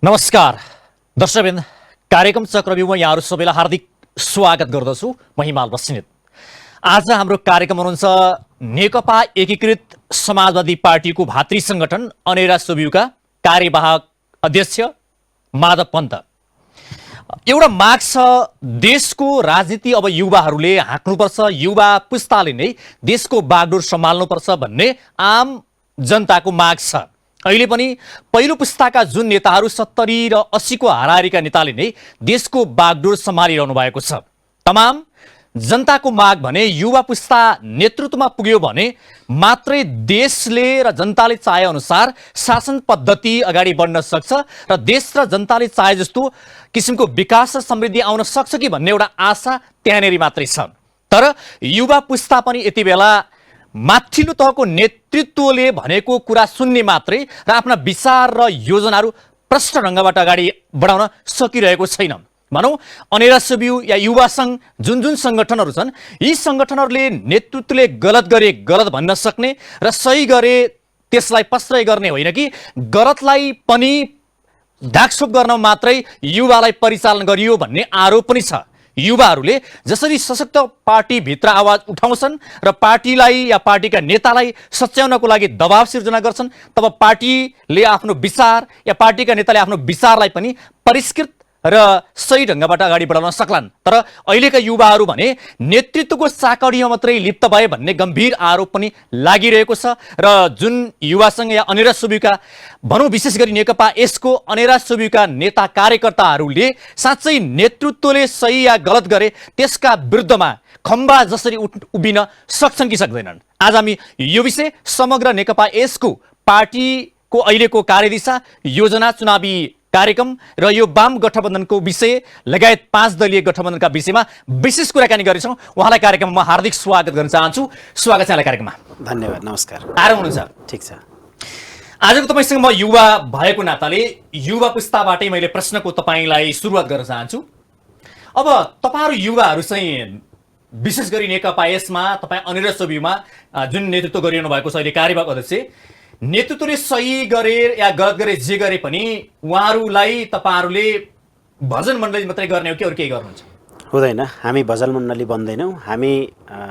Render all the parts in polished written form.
नमस्कार दर्शकवृन्द, कार्यक्रम चक्रव्यूहमा यहाँहरू सबैलाई हार्दिक स्वागत गर्दछु। म हिमाल बस्नेत। आज हाम्रो कार्यक्रम हुनुहुन्छ नेकपा एकीकृत समाजवादी पार्टीको भातृ संगठन अनेरा सोबियुका कार्यवाहक अध्यक्ष माधव पन्त। एउटा माग छ, देशको राजनीति अब युवाहरूले हाँक्नुपर्छ, युवा पुस्ताले नै देशको बागडोर सम्हाल्नुपर्छ भन्ने आम जनताको माग छ। अहिले पनि पहिलो पुस्ताका जुन नेताहरू 70 र 80 को हाराहारीका नेताले नै देशको बागडोर सम्हालिरहनु भएको छ। तमाम जनताको माग भने युवा पुस्ता नेतृत्वमा पुग्यो भने मात्रै देशले र जनताले चाहे अनुसार शासन पद्धति अगाडि बढ्न सक्छ र देश र जनताले चाहे जस्तो किसिमको विकास र समृद्धि आउन सक्छ कि भन्ने एउटा आशा त्यहाँनेरि मात्रै छ। तर युवा पुस्ता पनि यति बेला माथिल्लो तहको नेतृत्वले भनेको कुरा सुन्ने मात्रै र आफ्ना विचार र योजनाहरू प्रष्ट ढङ्गबाट अगाडि बढाउन सकिरहेको छैन। भनौँ अनेरा सोबियु या युवा सङ्घ जुन सङ्गठनहरू छन्, यी सङ्गठनहरूले नेतृत्वले गलत गरे गलत भन्न सक्ने र सही गरे त्यसलाई प्रश्रय गर्ने होइन कि गलतलाई पनि ढाकछोप गर्न मात्रै युवालाई परिचालन गरियो भन्ने आरोप पनि छ। युवाहरूले जसरी सशक्त पार्टीभित्र आवाज उठाउँछन् र पार्टीलाई या पार्टीका नेतालाई सच्याउनको लागि दबाव सिर्जना गर्छन्, तब पार्टीले आफ्नो विचार या पार्टीका नेताले आफ्नो विचारलाई पनि परिष्कृत र सही ढङ्गबाट अगाडि बढाउन सक्लान्। तर अहिलेका युवाहरू भने नेतृत्वको चाकडीमा मात्रै लिप्त भए भन्ने गम्भीर आरोप पनि लागिरहेको छ। र जुन युवा सङ्घ या अनेरा सोबियुका भनौँ, विशेष गरी नेकपा यसको अनेरा सोबियुका नेता कार्यकर्ताहरूले साँच्चै नेतृत्वले सही या गलत गरे त्यसका विरुद्धमा खम्बा जसरी उभिन सक्छन् कि सक्दैनन्। आज हामी यो विषय समग्र नेकपा यसको पार्टीको अहिलेको कार्यदिशा, योजना, चुनावी कार्यक्रम र यो वाम गठबन्धनको विषय लगायत 5 दलीय गठबन्धनका विषयमा विशेष कुराकानी गरेछौँ। उहाँलाई कार्यक्रममा हार्दिक स्वागत गर्न चाहन्छु। स्वागत छ यहाँलाई कार्यक्रममा। धन्यवाद। नमस्कार। आराम हुनुहुन्छ? ठिक छ। आजको तपाईँसँग म युवा भएको नाताले युवा पुस्ताबाटै मैले प्रश्नको तपाईँलाई सुरुवात गर्न चाहन्छु। अब तपाईँहरू युवाहरू चाहिँ विशेष गरी नेकपा यसमा तपाईँ अनेरा सोबियुमा जुन नेतृत्व गरिरहनु भएको छ अहिले कार्यवाहक अध्यक्ष, नेतृत्वले सही गरे या गलत गरे जे गरे पनि उहाँहरूलाई तपाईँहरूले भजन मण्डली मात्रै गर्ने हो कि अरू केही गर्नुहुन्छ? हुँदैन, हामी भजन मण्डली बन्दैनौँ। हामी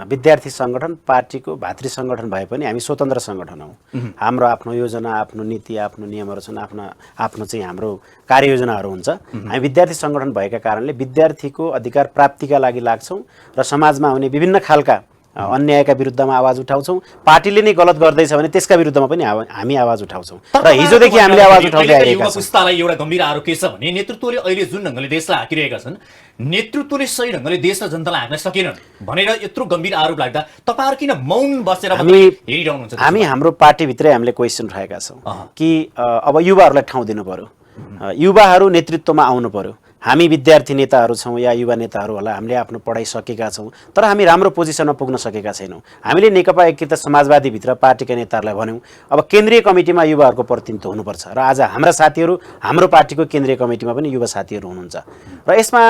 विद्यार्थी सङ्गठन, पार्टीको भातृ सङ्गठन भए पनि हामी स्वतन्त्र सङ्गठन हौँ। हाम्रो आफ्नो योजना, आफ्नो नीति, आफ्नो नियमहरू छन्, आफ्नो चाहिँ हाम्रो कार्ययोजनाहरू हुन्छ। हामी विद्यार्थी सङ्गठन भएका कारणले विद्यार्थीको अधिकार प्राप्तिका लागि लाग्छौँ र समाजमा आउने विभिन्न खालका अन्यायका विरुद्धमा आवाज उठाउँछौँ। पार्टीले नै गलत गर्दैछ भने त्यसका विरुद्धमा पनि हामी आवाज उठाउँछौँ र हिजोदेखि हामीले आवाज उठाउँदै आएका छौँ। पुस्तालाई एउटा गम्भीर आरोप के छ भने नेतृत्वले अहिले जुन ढङ्गले देशलाई हाकिरहेका छन्, नेतृत्वले सही ढङ्गले देश र जनतालाई हाक्न सकेनन् भनेर यत्रो गम्भीर आरोप लाग्दा तपाईँहरू किन मौन बसेर हेरिरहनुहुन्छ? हामी हाम्रो पार्टीभित्रै हामीले क्वेसन उठाएका छौँ कि अब युवाहरूलाई ठाउँ दिनु पर्यो, युवाहरू नेतृत्वमा आउनु पर्यो। हामी विद्यार्थी नेताहरू छौँ या युवा नेताहरू होला, हामीले आफ्नो पढाइ सकेका छौँ तर हामी राम्रो पोजिसनमा पुग्न सकेका छैनौँ। हामीले नेकपा एकीकृत समाजवादीभित्र पार्टीका नेताहरूलाई भन्यौँ अब केन्द्रीय कमिटीमा युवाहरूको प्रतिनिधित्व हुनुपर्छ र आज हाम्रा साथीहरू हाम्रो पार्टीको केन्द्रीय कमिटीमा पनि युवा साथीहरू हुनुहुन्छ। र यसमा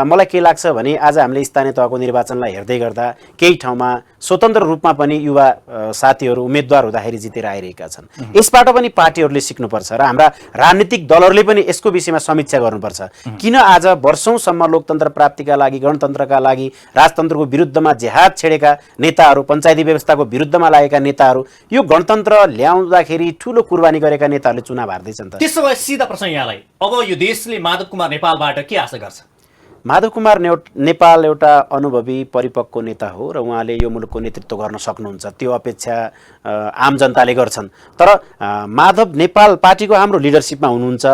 मलाई के लाग्छ भने आज हामीले स्थानीय तहको निर्वाचनलाई हेर्दै गर्दा केही ठाउँमा स्वतन्त्र रूपमा पनि युवा साथीहरू उम्मेदवार हुँदाखेरि जितेर आइरहेका छन्। यसबाट पनि पार्टीहरूले सिक्नुपर्छ र हाम्रा राजनीतिक दलहरूले पनि यसको विषयमा समीक्षा गर्नुपर्छ। किन आज वर्षौंसम्म लोकतन्त्र प्राप्तिका लागि, गणतन्त्रका लागि राजतन्त्रको विरुद्धमा जेहाद छेडेका नेताहरू, पञ्चायती व्यवस्थाको विरुद्धमा लागेका नेताहरू, यो गणतन्त्र ल्याउँदाखेरि ठूलो कुर्बानी गरेका नेताहरूले चुनाव हार्दैछन् त? त्यसो भए सिधा प्रश्न यहाँलाई, अब यो देशले माधव कुमार नेपालबाट के आशा गर्छ? माधव कुमार नेपाल एउटा अनुभवी परिपक्व नेता हो र उहाँले यो मुलुकको नेतृत्व गर्न सक्नुहुन्छ, त्यो अपेक्षा आम जनताले गर्छन्। तर माधव नेपाल पार्टीको हाम्रो लिडरसिपमा हुनुहुन्छ,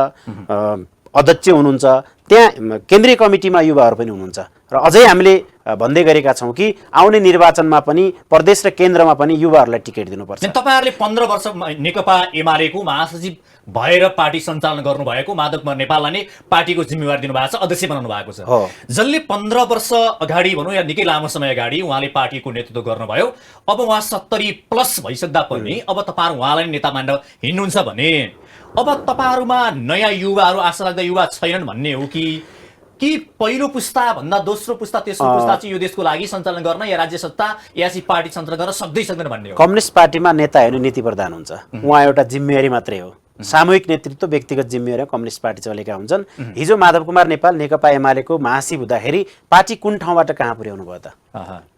अध्यक्ष हुनुहुन्छ, त्यहाँ केन्द्रीय कमिटीमा युवाहरू पनि हुनुहुन्छ र अझै हामीले भन्दै गरेका छौँ कि आउने निर्वाचनमा पनि प्रदेश र केन्द्रमा पनि युवाहरूलाई टिकट दिनुपर्छ। तपाईँहरूले 15 वर्ष नेकपा एमालेको महासचिव भएर पार्टी सञ्चालन गर्नुभएको माधव कुमार नेपाललाई नै पार्टीको जिम्मेवारी दिनुभएको छ, अध्यक्ष बनाउनु भएको छ। जसले 15 वर्ष अगाडि भनौँ या निकै लामो समय अगाडि उहाँले पार्टीको नेतृत्व गर्नुभयो, अब उहाँ 70+ भइसक्दा पनि अब तपाईँहरू उहाँलाई नेता मानेर हिँड्नुहुन्छ भने अब तपाईँहरूमा नयाँ युवाहरू, आशा लाग्दा युवा छैनन् भन्ने हो कि पहिलो पुस्ता भन्दा दोस्रो पुस्ता तेस्रो पुस्ता चाहिँ यो देशको लागि सञ्चालन गर्न या राज्य सत्ता या पार्टी सञ्चालन गर्न सक्दैन भन्ने हो? कम्युनिस्ट पार्टीमा नेता हेर्नु नीति प्रधान हुन्छ, उहाँ एउटा जिम्मेवारी मात्रै हो। सामूहिक नेतृत्व व्यक्तिगत जिम्मेवारी कम्युनिस्ट पार्टी चलेका हुन्छन्। हिजो माधव कुमार नेपाल नेकपा एमालेको महासचिव हुँदाखेरि पार्टी कुन ठाउँबाट कहाँ पुर्याउनु भयो त?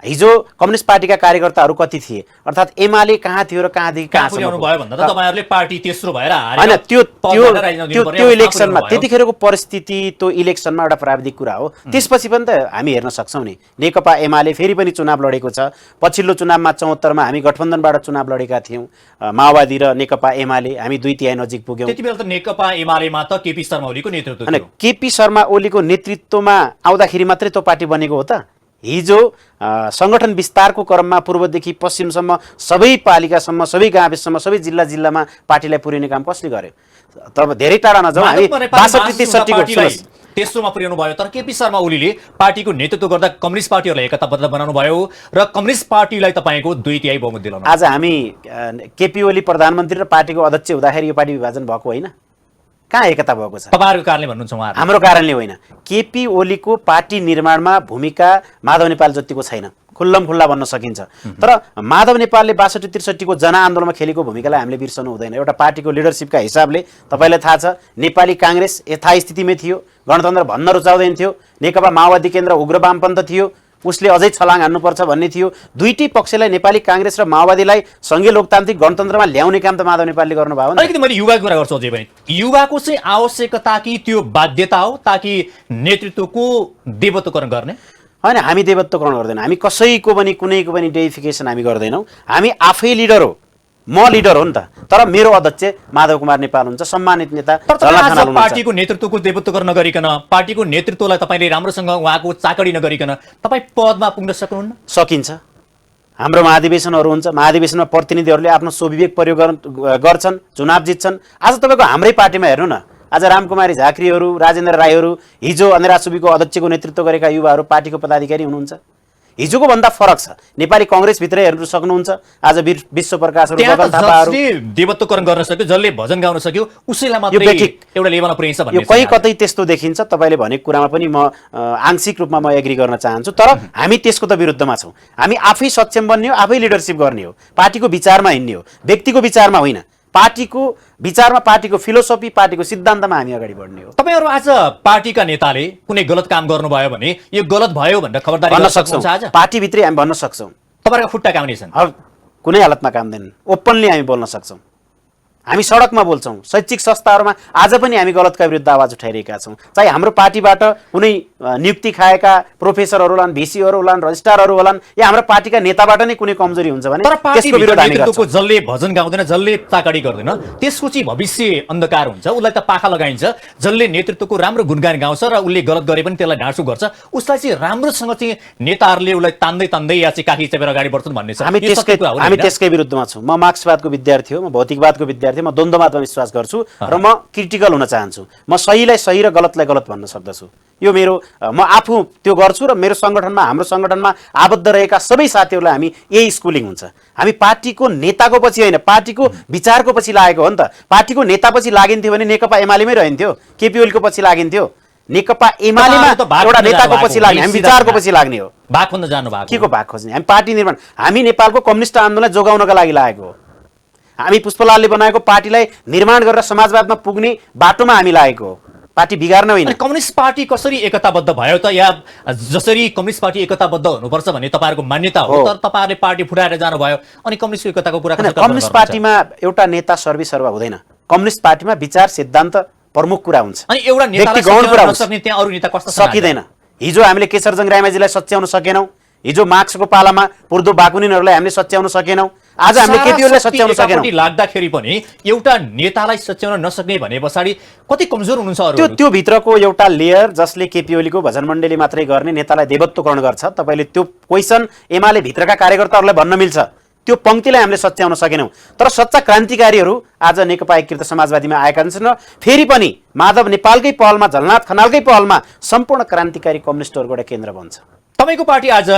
हिजो कम्युनिस्ट पार्टीका कार्यकर्ताहरू कति थिए, अर्थात् एमाले कहाँ थियो र कहाँदेखि कहाँसम्म भयो भन्दा त तपाईँहरूले पार्टी तेस्रो भएर हैन, त्यो इलेक्सनमा त्यतिखेरको परिस्थिति, त्यो इलेक्सनमा एउटा प्राविधिक कुरा हो। त्यसपछि पनि त हामी हेर्न सक्छौँ नि, नेकपा एमाले फेरि पनि चुनाव लडेको छ। पछिल्लो चुनावमा 74 मा हामी गठबन्धनबाट चुनाव लडेका थियौँ, माओवादी र नेकपा एमाले, हामी 2/3 नजिक पुग्यौँ। त्यति बेला त नेकपा एमालेमा त केपी शर्मा ओलीको नेतृत्व हैन, थियो। केपी शर्मा ओलीको नेतृत्वमा आउँदाखेरि मात्रै त्यो पार्टी बनेको हो त? हिजो संगठन विस्तारको क्रममा पूर्वदेखि पश्चिमसम्म सबै पालिकासम्म, सबै गाविससम्म, सबै जिल्लामा पार्टीलाई पुर्याउने काम कसले गर्यो? तब धेरै टाढा नजाउँ, हामी 62-63 को तेस्रोमा पुर्याउनु भयो। तर केपी शर्मा ओलीले पार्टीको नेतृत्व गर्दा कम्युनिस्ट पार्टीहरूलाई एकताबद्ध बनाउनु भयो र कम्युनिस्ट पार्टीलाई तपाईँको 2/3 बहुमत दिलाउनु। आज हामी केपी ओली प्रधानमन्त्री र पार्टीको अध्यक्ष हुँदाखेरि यो पार्टी विभाजन भएको होइन? कहाँ एकता भएको छ? तपाईँहरूको कारणले भन्नुहुन्छ उहाँहरू? हाम्रो कारणले होइन। केपी ओलीको पार्टी निर्माणमा भूमिका माधव नेपाल जतिको छैन, खुल्ला भन्न सकिन्छ। तर माधव नेपालले 62-63 को जनआन्दोलनमा खेलेको भूमिकालाई हामीले बिर्सनु हुँदैन। एउटा पार्टीको लिडरसिपका हिसाबले तपाईँलाई थाहा छ, नेपाली काङ्ग्रेस यथास्थितिमै थियो, गणतन्त्र भन्न रुचाउँदैन थियो। नेकपा माओवादी केन्द्र उग्र वामपन्थ थियो, उसले अझै छलाङ हान्नुपर्छ भन्ने थियो। दुईटै पक्षलाई, नेपाली काङ्ग्रेस र माओवादीलाई सङ्घीय लोकतान्त्रिक गणतन्त्रमा ल्याउने काम त माधव नेपालले गर्नुभयो। अलिकति मैले युवाको कुरा गर्छु अझै पनि। युवाको चाहिँ आवश्यकता कि त्यो बाध्यता हो ताकि नेतृत्वको देवत्वकरण गर्ने? होइन, हामी देवत्वकरण गर्दैन, हामी कसैको पनि कुनैको पनि डेइफिकेसन हामी गर्दैनौँ। हामी आफै लिडर हो, म लिडर हो नि त, तर मेरो अध्यक्ष माधव कुमार नेपाल हुन्छ, सम्मानित नेता। पार्टीको नेतृत्वको देवत्वकरण नगरिकन, पार्टीको नेतृत्वलाई तपाईँले राम्रोसँग उहाँको चाकडी नगरिकन तपाईँ पदमा पुग्न सक्नुहुन्न? सकिन्छ। हाम्रो महाधिवेशनहरू हुन्छ, महाधिवेशनमा प्रतिनिधिहरूले आफ्नो स्वविवेक प्रयोग गर्छन्, चुनाव जित्छन्। आज तपाईँको हाम्रै पार्टीमा हेर्नु न, आज रामकुमारी झाँक्रीहरू, राजेन्द्र राईहरू, हिजो अनेरा सुब्बीको अध्यक्षको नेतृत्व गरेका युवाहरू पार्टीको पदाधिकारी हुनुहुन्छ। हिजोको भन्दा फरक छ। नेपाली काङ्ग्रेसभित्रै हेर्नु सक्नुहुन्छ, आज विश्व प्रकाशहरू, गगन थापाहरू देवत्वकरण गर्न सक्यो, जसले भजन गाउन सक्यो, उसैलाई मात्रै एउटा लेभलमा पुर्याइन्छ भन्ने यो कहीँ कतै त्यस्तो देखिन्छ। तपाईँले भनेको कुरामा पनि म आंशिक रूपमा म एग्री गर्न चाहन्छु, तर हामी त्यसको त विरुद्धमा छौँ। हामी आफै सक्षम बन्ने हो, आफै लिडरसिप गर्ने हो, पार्टीको विचारमा हिँड्ने हो, व्यक्तिको विचारमा होइन। पार्टीको विचारमा, पार्टीको फिलोसफी, पार्टीको सिद्धान्तमा हामी अगाडि बढ्ने हो। तपाईहरु आज पार्टीका नेताले कुनै गलत काम गर्नुभयो भने यो गलत भयो भनेर खबरदारी गर्न सक्नुहुन्छ? आज पार्टीभित्रै हामी भन्न सक्छौँ। तपाईहरुको खुट्टा काम्ने छन्? कुनै हालतमा काम्दैनन्। ओपनली हामी बोल्न सक्छौँ। हामी सडकमा बोल्छौँ, शैक्षिक संस्थाहरूमा आज पनि हामी गलतका विरुद्ध आवाज उठाइरहेका छौँ। चाहे हाम्रो पार्टीबाट कुनै नियुक्ति खाएका प्रोफेसरहरू होलान्, भिसीहरू होलान्, रजिस्ट्रारहरू होलान्, या हाम्रो पार्टीका नेताबाट नै कुनै कमजोरी हुन्छ भने त्यसको विरुद्ध हामी गर्छौँ। जसले भजन गाउँदैन, जसले चाकडी गर्दैन, त्यसको चाहिँ भविष्य अन्धकार हुन्छ, उसलाई त पाखा लगाइन्छ। जसले नेतृत्वको राम्रो गुणगान गाउँछ र उसले गलत गरे पनि त्यसलाई ढाँसु गर्छ, उसलाई चाहिँ राम्रोसँग चाहिँ नेताहरूले उसलाई तान्दै या चाहिँ काखी चेपेर अगाडि बढ्छन् भन्ने छ। हामी त्यसकै विरुद्धमा छौँ। म मार्क्सवादको विद्यार्थी हो, म भौतिकवादको विद्यार्थी, म द्वन्द्ववादमा विश्वास गर्छु र म क्रिटिकल हुन चाहन्छु। म सहीलाई सही र गलतलाई गलत भन्न सक्दछु। यो मेरो, म आफू त्यो गर्छु र मेरो सङ्गठनमा, हाम्रो सङ्गठनमा आबद्ध रहेका सबै साथीहरूलाई हामी यही स्कुलिङ हुन्छ। हामी पार्टीको नेताको पछि होइन, पार्टीको विचारको पछि लागेको हो नि त। पार्टीको नेता पछि लागिन्थ्यो भने नेकपा एमालेमै रहन्थ्यो, केपी ओलीको पछि लागिन्थ्यो। नेकपा एमालेमा एउटा नेताको पछि लाग्ने, हामी विचारको पछि लाग्ने हो। भाग खोज्न जानु भएको? के को भाग खोज्ने? हामी पार्टी निर्माण, हामी नेपालको कम्युनिस्ट आन्दोलनलाई जोगाउनका लागि लागेको हो। हामी पुष्पलालले बनाएको पार्टीलाई निर्माण गरेर समाजवादमा पुग्ने बाटोमा हामी लागेको हो, पार्टी बिगार्न होइन। कम्युनिस्ट पार्टी कसरी एकताबद्ध भयो त? या जसरी कम्युनिस्ट पार्टी एकताबद्ध हुनुपर्छ भन्ने तपाईँहरूको मान्यता हो, तर तपाईँहरूले पार्टी फुटाएर जानुभयो, अनि कम्युनिस्ट एकताको कुरा कसरी? कम्युनिस्ट पार्टीमा एउटा नेता सर्वसर्वा हुँदैन। कम्युनिस्ट पार्टीमा विचार सिद्धान्त प्रमुख कुरा हुन्छ। अनि एउटा नेतालाई नसक्ने त्यहाँ अरू नेता कस्तो सकिँदैन? हिजो हामीले केशरजङ रायमाझीलाई सच्याउन सकेनौँ, हिजो मार्क्सको पालामा पुर्दो बाकुनिनहरूलाई हामीले सच्याउन सकेनौँ, आज हामीले केपी ओलीलाई सच्याउन सकेनौँ। लाग्दाखेरि पनि एउटा नेतालाई सच्याउन नसक्ने भने पछाडि कति कमजोर हुनुहुन्छ? त्यो भित्रको एउटा लेयर जसले केपी ओलीको भजन मण्डली मात्रै गर्ने नेतालाई देवत्वकरण गर्छ। तपाईँले त्यो क्वेसन एमाले भित्रका कार्यकर्ताहरूलाई भन्न मिल्छ, त्यो पंक्तिलाई हामीले सच्याउन सकेनौँ। तर सच्चा क्रान्तिकारीहरू आज नेकपा एकीकृत समाजवादीमा आएका छन् र फेरि पनि माधव नेपालकै पहलमा, झलनाथ खनालकै पहलमा सम्पूर्ण क्रान्तिकारी कम्युनिस्टहरूको एउटा केन्द्र बन्छ। तपाईँको पार्टी आज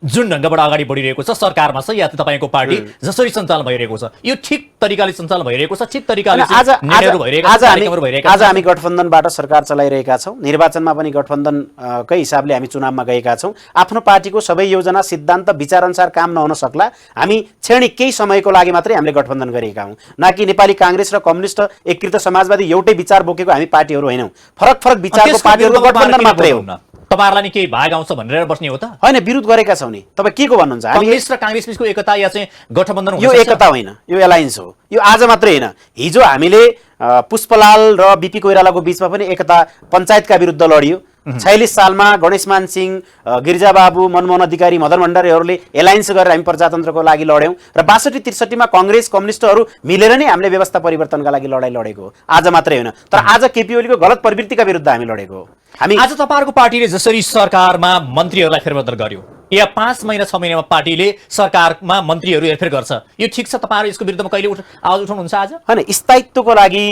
जुन ढङ्गबाट अगाडि बढिरहेको छ सरकारमा छ या त तपाईँको पार्टी जसरी सञ्चालन भइरहेको छ यो ठिक तरिकाले सञ्चालन भइरहेको छ, ठिक तरिकाले निर्णयहरू भइरहेका छन्, कार्यक्रमहरू भइरहेका आज हामी गठबन्धनबाट सरकार चलाइरहेका छौँ, निर्वाचनमा पनि गठबन्धनकै हिसाबले हामी चुनावमा गएका छौँ। आफ्नो पार्टीको सबै योजना सिद्धान्त विचारअनुसार काम नहुन सक्ला, हामी क्षणिक केही समयको लागि मात्रै हामीले गठबन्धन गरेका हौँ, न कि नेपाली काङ्ग्रेस र कम्युनिस्ट एकीकृत समाजवादी एउटै विचार बोकेको हामी पार्टीहरू होइनौँ, फरक फरक विचारको पार्टीहरूको गठबन्धन मात्रै हो। तपाईँहरूलाई नि केही भाग आउँछ भनेर बस्ने हो त? होइन, विरोध गरेका छौँ नि। तपाईँ के को भन्नुहुन्छ? कांग्रेस र कांग्रेस बीचको एकता या चाहिँ गठबन्धन यो एकता होइन, यो एलायन्स हो। यो आज मात्रै होइन, हिजो हामीले पुष्पलाल र बीपी कोइरालाको बीचमा पनि एकता पञ्चायतका विरुद्ध लडियो। 46 सालमा गणेशमान सिंह, गिरिजाबाबु, मनमोहन अधिकारी, मदन भण्डारीहरूले एलायन्स गरेर हामी प्रजातन्त्रको लागि लड्यौँ र 62-63 मा कांग्रेस कम्युनिस्टहरू मिलेर नै हामीले व्यवस्था परिवर्तनका लागि लडाइँ लडेको हो। आज मात्रै होइन, तर आज केपी ओलीको गलत प्रवृत्तिका विरुद्ध हामी लडेको हो। हामी आज तपाईँहरूको पार्टीले जसरी सरकारमा मन्त्रीहरूलाई फेरबदल गर्यो या 5 महिना 6 महिनामा पार्टीले सरकारमा मन्त्रीहरू हेरफेर गर्छ, यो ठिक छ? तपाईँहरू यसको विरुद्धमा कहिले आवाज उठाउनुहुन्छ? आज होइन, स्थायित्वको लागि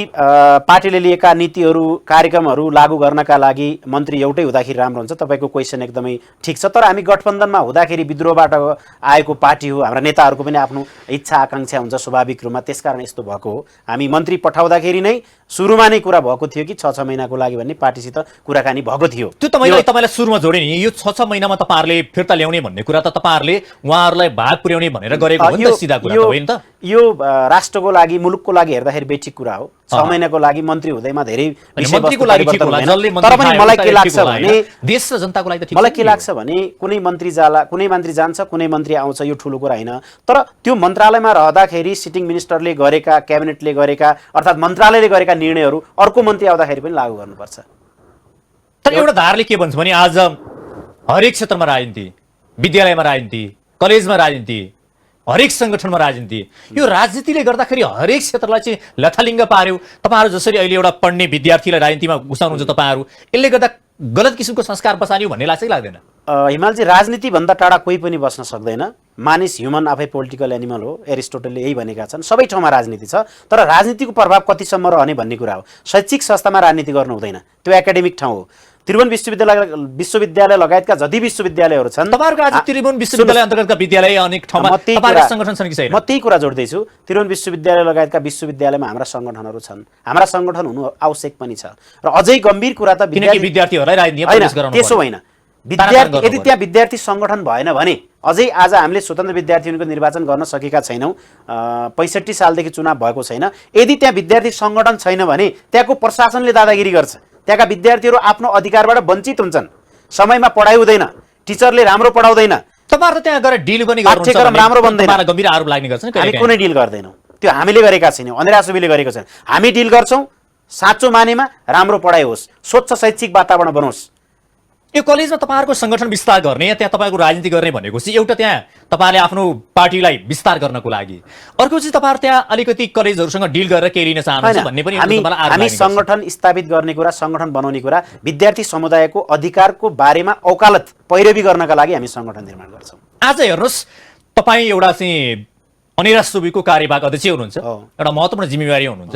पार्टीले लिएका नीतिहरू कार्यक्रमहरू लागू गर्नका लागि मन्त्री एउटै हुँदाखेरि राम्रो हुन्छ। तपाईँको क्वेसन एकदमै ठिक छ, तर हामी गठबन्धनमा हुँदाखेरि विद्रोहबाट आएको पार्टी हो, हाम्रा नेताहरूको पनि आफ्नो इच्छा आकाङ्क्षा हुन्छ स्वाभाविक रूपमा, त्यसकारण यस्तो भएको हो। हामी मन्त्री पठाउँदाखेरि नै सुरुमा नै कुरा भएको थियो कि 6-6 महिनाको लागि भन्ने पार्टीसित कुराकानी भएको थियो। त्यो तपाईँलाई सुरुमा जोडे नि, यो 6-6 महिनामा तपाईँहरूले फिर्ता ल्याउने भन्ने कुरा त तपाईँहरूले उहाँहरूलाई भाग पुर्याउने भनेर गरेको हो नि त, सिधा कुरा त होइन त? यो राष्ट्रको लागि, मुलुकको लागि हेर्दाखेरि बेठिक कुरा हो। 6 महिनाको लागि मन्त्री हुँदैमा धेरै मन्त्रीको लागि ठिक होला, जसले तर पनि मलाई के लाग्छ भने देश र जनताको लागि त ठिक। मलाई के लाग्छ भने कुनै मन्त्री जान्छ, कुनै मन्त्री आउँछ, यो ठुलो कुरा होइन। तर त्यो मन्त्रालयमा रहँदाखेरि सिटिङ मिनिस्टरले गरेका, क्याबिनेटले गरेका अर्थात् मन्त्रालयले गरेका निर्णयहरू अर्को मन्त्री आउँदाखेरि पनि लागू गर्नुपर्छ। तर एउटा धारले के भन्छ भने आज हरेक क्षेत्रमा राजनीति, विद्यालयमा राजनीति, कलेजमा राजनीति, हरेक सङ्गठनमा राजनीति, यो राजनीतिले गर्दाखेरि हरेक क्षेत्रलाई चाहिँ लथालिङ्ग पार्यो। तपाईँहरू जसरी अहिले एउटा पढ्ने विद्यार्थीलाई राजनीतिमा घुसाउनुहुन्छ, तपाईँहरू यसले गर्दा गलत किसिमको संस्कार बसाल्यो भन्ने लाग्छ कि लाग्दैन? हिमालजी, राजनीतिभन्दा टाढा कोही पनि बस्न सक्दैन। मानिस ह्युमन आफै पोलिटिकल एनिमल हो, एरिस्टोटलले यही भनेका छन्। सबै ठाउँमा राजनीति छ, तर राजनीतिको प्रभाव कतिसम्म रहने भन्ने कुरा हो। शैक्षिक संस्थामा राजनीति गर्नु हुँदैन, त्यो एकाडेमिक ठाउँ हो। त्रिभुवन विश्वविद्यालय लगायतका जति विश्वविद्यालयहरू छन्, तपाईँहरूको आज त्रिभुवन विश्वविद्यालय अन्तर्गतका विद्यालय अनेक ठाउँमा तपाईँहरूको सङ्गठन छन् कि छैन? म त्यही कुरा जोड्दैछु। त्रिभुवन विश्वविद्यालय लगायतका विश्वविद्यालयमा हाम्रा सङ्गठनहरू छन्, हाम्रा सङ्गठन हुनु आवश्यक पनि छ। र अझै गम्भीर कुरा त विद्यार्थीहरूलाई राजनीतिमा प्रवेश गराउनु त्यसो होइन। यदि त्यहाँ विद्यार्थी सङ्गठन भएन भने अझै आज हामीले स्वतन्त्र विद्यार्थीहरूको निर्वाचन गर्न सकेका छैनौँ। 65 सालदेखि चुनाव भएको छैन। यदि त्यहाँ विद्यार्थी सङ्गठन छैन भने त्यहाँको प्रशासनले दादागिरी गर्छ, त्यहाँका विद्यार्थीहरू आफ्नो अधिकारबाट वञ्चित हुन्छन्, समयमा पढाइ हुँदैन, टिचरले राम्रो पढाउँदैन, तपाईँहरू त्यहाँ गएर डिल पनि पाठ्यक्रम राम्रो बन्दैन, गम्भीर आरोप लाग्ने गर्छन्। हामी कुनै डिल गर्दैनौँ, त्यो हामीले गरेका छैनौँ, अनिरा सुबीले गरेको छैन। हामी डिल गर्छौँ साँचो मानेमा राम्रो पढाइ होस्, स्वच्छ शैक्षिक वातावरण बनोस्। यो कलेजमा तपाईँहरूको सङ्गठन विस्तार गर्ने या त्यहाँ तपाईँको राजनीति गर्ने भनेको चाहिँ एउटा त्यहाँ तपाईँले आफ्नो पार्टीलाई विस्तार गर्नको लागि, अर्को चाहिँ तपाईँहरू त्यहाँ अलिकति कलेजहरूसँग डिल गरेर केही लिन चाहनुहुन्छ भन्ने पनि हामी सङ्गठन स्थापित गर्ने कुरा, सङ्गठन बनाउने कुरा, विद्यार्थी समुदायको अधिकारको बारेमा औकालत पैरवी गर्नका लागि हामी सङ्गठन निर्माण गर्छौँ। आज हेर्नुहोस्, तपाईँ एउटा चाहिँ अनिरा सुबीको कार्यवाहक अध्यक्ष हुनुहुन्छ, एउटा महत्त्वपूर्ण जिम्मेवारी हुनुहुन्छ।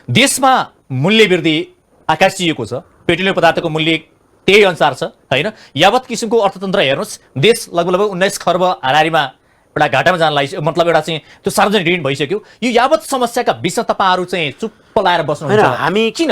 देशमा मूल्य वृद्धि आकाशिएको छ, पेट्रोलियम पदार्थको मूल्य त्यही अनुसार छ होइन? यावत किसिमको अर्थतन्त्र हेर्नुहोस्, देश लगभग 19 खर्ब हाराहारीमा एउटा घाटामा जान लागि, मतलब एउटा चाहिँ त्यो सार्वजनिक ऋण भइसक्यो। यो यावत समस्याका बिचमा तपाईँहरू चाहिँ चुप्प लाएर बस्नुहुन्छ? हामी किन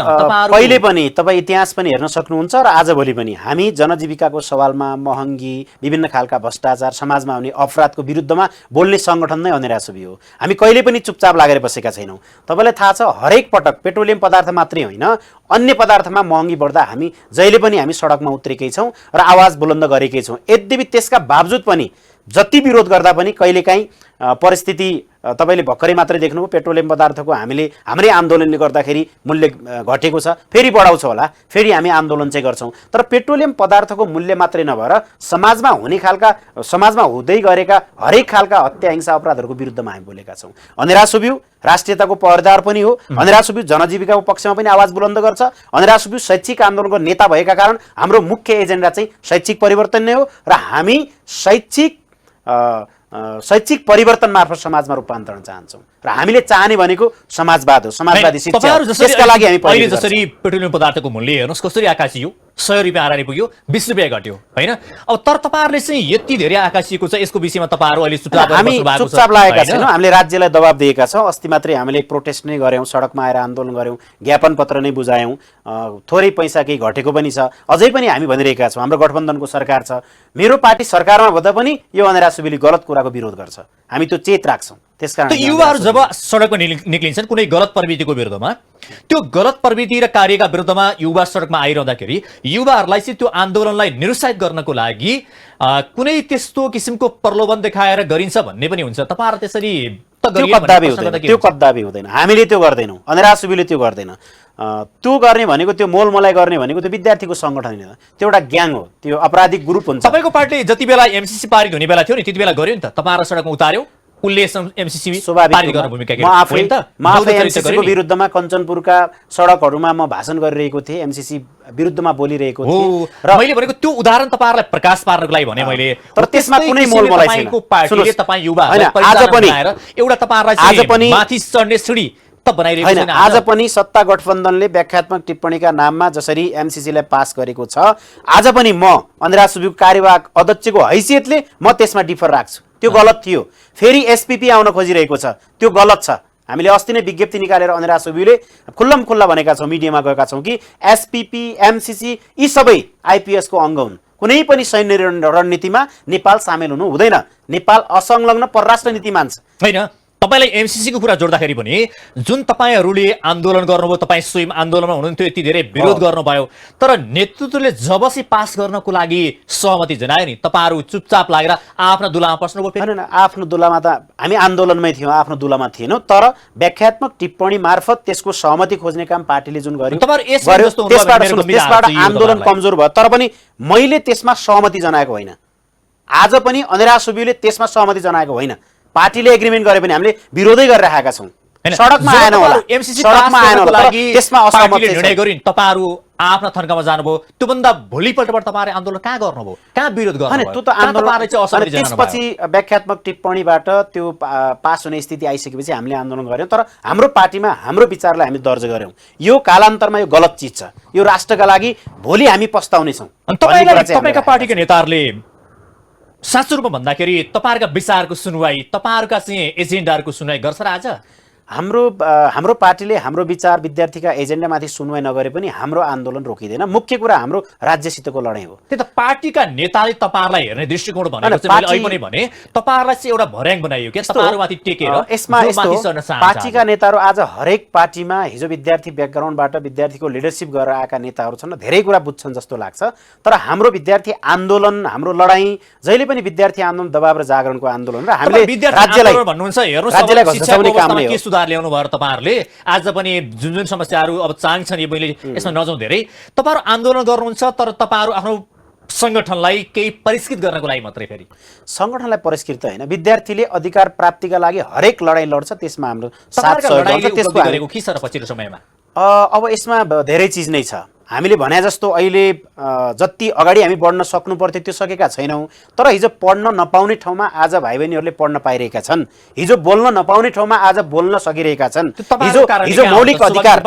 पहिले पनि तपाईँ इतिहास पनि हेर्न सक्नुहुन्छ र आजभोलि पनि हामी जनजीविकाको सवालमा, महँगी, विभिन्न खालका भ्रष्टाचार, समाजमा आउने अपराधको विरुद्धमा बोल्ने सङ्गठन नै अनिरा सुबी हो। हामी कहिले पनि चुपचाप लागेर बसेका छैनौँ। तपाईँलाई थाहा छ, हरेक पटक पेट्रोलियम पदार्थ मात्रै होइन, अन्य पदार्थमा महँगी बढ्दा हामी जहिले पनि हामी सडकमा उत्रेकै छौँ र आवाज बुलन्द गरेकै छौँ। यद्यपि त्यसका बावजुद पनि जति विरोध गर्दा पनि कहिलेकाहीँ परिस्थिति तपाईँले भर्खरै मात्रै देख्नुभयो, पेट्रोलियम पदार्थको हाम्रै आन्दोलनले गर्दाखेरि मूल्य घटेको छ, फेरि बढाउँछ होला, फेरि हामी आन्दोलन चाहिँ गर्छौँ। तर पेट्रोलियम पदार्थको मूल्य मात्रै नभएर समाजमा हुँदै गरेका हरेक खालका हत्या, हिंसा, अपराधहरूको विरुद्धमा हामी बोलेका छौँ। अनिरा सुब्यू राष्ट्रियताको पहरेदार पनि हो, अनिरा सुब्यू जनजीविकाको पक्षमा पनि आवाज बुलन्द गर्छ। अनिरा सुब्यू शैक्षिक आन्दोलनको नेता भएका कारण हाम्रो मुख्य एजेन्डा चाहिँ शैक्षिक परिवर्तन नै हो र हामी शैक्षिक परिवर्तन मार्फत समाजमा रूपान्तरण चाहन्छौँ र हामीले चाहने भनेको समाजवाद हो, समाजवादी शिक्षा। त्यसका लागि हामी पहिले जसरी पेट्रोलियम पदार्थको मूल्य हेर्नुहोस् कसरी आकाशियो, 100 रुपियाँ हारानी पुग्यो 20 रुपियाँ घट्यो होइन। अब तर तपाईँहरूले चाहिँ यति धेरै आकाशिएको छ, यसको विषयमा तपाईँहरू अहिले चुपचाप हामी बस्नु भएको छ, चुपचाप लागेका होइन? छैनौँ। हामीले राज्यलाई दबाब दिएका छौँ। अस्ति मात्रै हामीले प्रोटेस्ट नै गऱ्यौँ, सडकमा आएर आन्दोलन गऱ्यौँ, ज्ञापन पत्र नै बुझायौँ। थोरै पैसा केही घटेको पनि छ। अझै पनि हामी भनिरहेका छौँ हाम्रो गठबन्धनको सरकार छ, मेरो पार्टी सरकारमा हुँदा पनि यो अनेरा सुवेदी गलत कुराको विरोध गर्छ। हामी त्यो चेत राख्छौँ। त्यसकारण त्यो युवाहरू जब सडकमा निक्लिन्छन् कुनै गलत प्रवृत्तिको विरुद्धमा, त्यो गलत प्रवृत्ति र कार्यका विरुद्धमा युवा सडकमा आइरहँदाखेरि युवाहरूलाई चाहिँ त्यो आन्दोलनलाई निरुत्साहित गर्नको लागि कुनै त्यस्तो किसिमको प्रलोभन देखाएर गरिन्छ भन्ने पनि हुन्छ। तपाईँहरू त्यसरी त त्यो गरिएन कदापि भन्ने प्रश्न हुँदैन, गर्दा के त्यो हुन्छ? कदापि हुँदैन। हामीले त्यो गर्दैनौँ, अनेरा सुवेदीले त्यो गर्दैन। त्यो गर्ने भनेको त्यो मोलमलाई गर्ने भनेको त्यो विद्यार्थीको सङ्गठन होइन, त्यो एउटा ग्याङ हो, त्यो अपराधिक ग्रुप हुन्छ। तपाईँको पार्टीले जति बेला एमसीसी पारित हुने बेला थियो नि त्यति बेला गर्यो नि त, तपाईँहरू सडकमा उतार्यो, उसले एमसीसी पारित गर्ने भूमिका म आफै खेल्यो। एमसीसीको विरुद्धमा कञ्चनपुरका सडकहरूमा म भाषण गरिरहेको थिएँ, एमसीसी विरुद्धमा बोलिरहेको थिएँ। र मैले भनेको त्यो उदाहरण तपाईँहरूलाई प्रकाश पार्नको लागि भने मैले, तर त्यसमा कुनै मोलमलाई छैन। पार्टीले तपाईँ युवा आज पनि एउटा तपाईँहरूलाई आज पनि माथि चढ्ने सिडी त बनाइरहेको होइन, छैन। आज पनि सत्ता गठबन्धनले व्याख्यात्मक टिप्पणीका नाममा जसरी एमसीसीलाई पास गरेको छ, आज पनि म अनेरा सुवेदीको कार्यवाहक अध्यक्षको हैसियतले म त्यसमा डिफर राख्छु। त्यो गलत थियो। फेरि एसपीपी आउन खोजिरहेको छ, त्यो गलत छ। हामीले अस्ति नै विज्ञप्ति निकालेर अनेरा सुवेदीले खुल्लम-खुल्ला भनेका छौँ, मिडियामा गएका छौँ कि एसपीपी एमसीसी यी सबै आइपीएसको अङ्ग हुन्। कुनै पनि सैन्य रणनीतिमा नेपाल सामेल हुनु हुँदैन। नेपाल असंलग्न परराष्ट्र नीति मान्छ। होइन, तपाईँलाई एमसीसीको कुरा जोड्दाखेरि पनि जुन तपाईँहरूले आन्दोलन गर्नुभयो, तपाईँ स्वयं आन्दोलनमा हुनुहुन्थ्यो, यति धेरै विरोध गर्नुभयो, तर नेतृत्वले जब चाहिँ पास गर्नको लागि सहमति जनायो नि तपाईँहरू चुपचाप लागेर आफ्नो दुलामा पस्नुभयो। होइन, आफ्नो दुलामा त हामी आन्दोलनमै थियौँ, आफ्नो दुलामा थिएनौँ। तर व्याख्यात्मक टिप्पणी मार्फत त्यसको सहमति खोज्ने काम पार्टीले जुन गर्यो, त्यसबाट आन्दोलन कमजोर भयो। तर पनि मैले त्यसमा सहमति जनाएको होइन। आज पनि अनेरा सुवेदीले त्यसमा सहमति जनाएको होइन। पार्टीले एग्रिमेन्ट गरे पनि हामीले विरोधै गरिरहेका छौँ। सडकमा आएन होला, सडकमा आएन होला, त्यसमा असहमत निर्णय गरिन्। तपाईँहरू आफ्ना थन्कामा जानुभयो, त्योभन्दा भोलिपल्टबाट तपाईँहरू आन्दोलन कहाँ गर्नुभयो, कहाँ विरोध गर्नुभयो? त्यो त आन्दोलन त्यसपछि व्याख्यात्मक टिप्पणीबाट त्यो पास हुने स्थिति आइसकेपछि हामीले आन्दोलन गऱ्यौँ। तर हाम्रो पार्टीमा हाम्रो विचारलाई हामी दर्ज गऱ्यौँ। यो कालान्तरमा यो गलत चिज छ, यो राष्ट्रका लागि भोलि हामी पस्ताउनेछौँ। तपाईँका पार्टीका नेताहरूले साँचो रूपमा भन्दाखेरि तपाईँहरूका विचारको सुनवाई, तपाईँहरूका चाहिँ एजेन्डाहरूको सुनवाई गर्छ र आज? हाम्रो पार्टीले हाम्रो विचार विद्यार्थीका एजेन्डामाथि सुनवाई नगरे पनि हाम्रो आन्दोलन रोकिँदैन। मुख्य कुरा हाम्रो राज्यसितको लडाइँ हो। त्यही त पार्टीका नेताले तपाईँहरूलाई हेर्ने दृष्टिकोण भनेको चाहिँ मैले अहिले पनि भने तपाईँहरूलाई चाहिँ एउटा भर्याङ बनाइयो के तपाईँहरूमाथि टेकेर यसमा पार्टीका नेताहरू आज हरेक पार्टीमा हिजो विद्यार्थी ब्याकग्राउन्डबाट विद्यार्थीको लिडरसिप गरेर आएका नेताहरू छन्, धेरै कुरा बुझ्छन् जस्तो लाग्छ। तर हाम्रो विद्यार्थी आन्दोलन, हाम्रो लडाइँ जहिले पनि विद्यार्थी आन्दोलन, दबाव र जागरणको आन्दोलन र हामीले राज्यलाई घचाउने काम नै हो। सुधार ल्याउनु भयो तपाईहरुले। आज पनि जुन जुन समस्याहरू अब चाहन्छन् यो मैले यसमा नजाउँ धेरै, तपाईहरु आन्दोलन गर्नुहुन्छ, तर तपाईहरु आफ्नो संगठनलाई केही परिष्कृत गर्नको लागि मात्रै। फेरि संगठनलाई परिष्कृत होइन, विद्यार्थीले अधिकार प्राप्तिका लागि हरेक लडाइँ लड्छ, त्यसमा हाम्रो साथ सहयोग गर्छ। त्यसको गरेको के छ र पछिल्लो समयमा? अब यसमा धेरै चिज नै छ। हामीले भने जस्तो अहिले जति अगाडि हामी बढ्न सक्नु पर्थ्यो त्यो सकेका छैनौँ। तर हिजो पढ्न नपाउने ठाउँमा आज भाइ बहिनीहरूले पढ्न पाइरहेका छन्। हिजो बोल्न नपाउने ठाउँमा आज बोल्न सकिरहेका छन्। हिजो मौलिक अधिकार,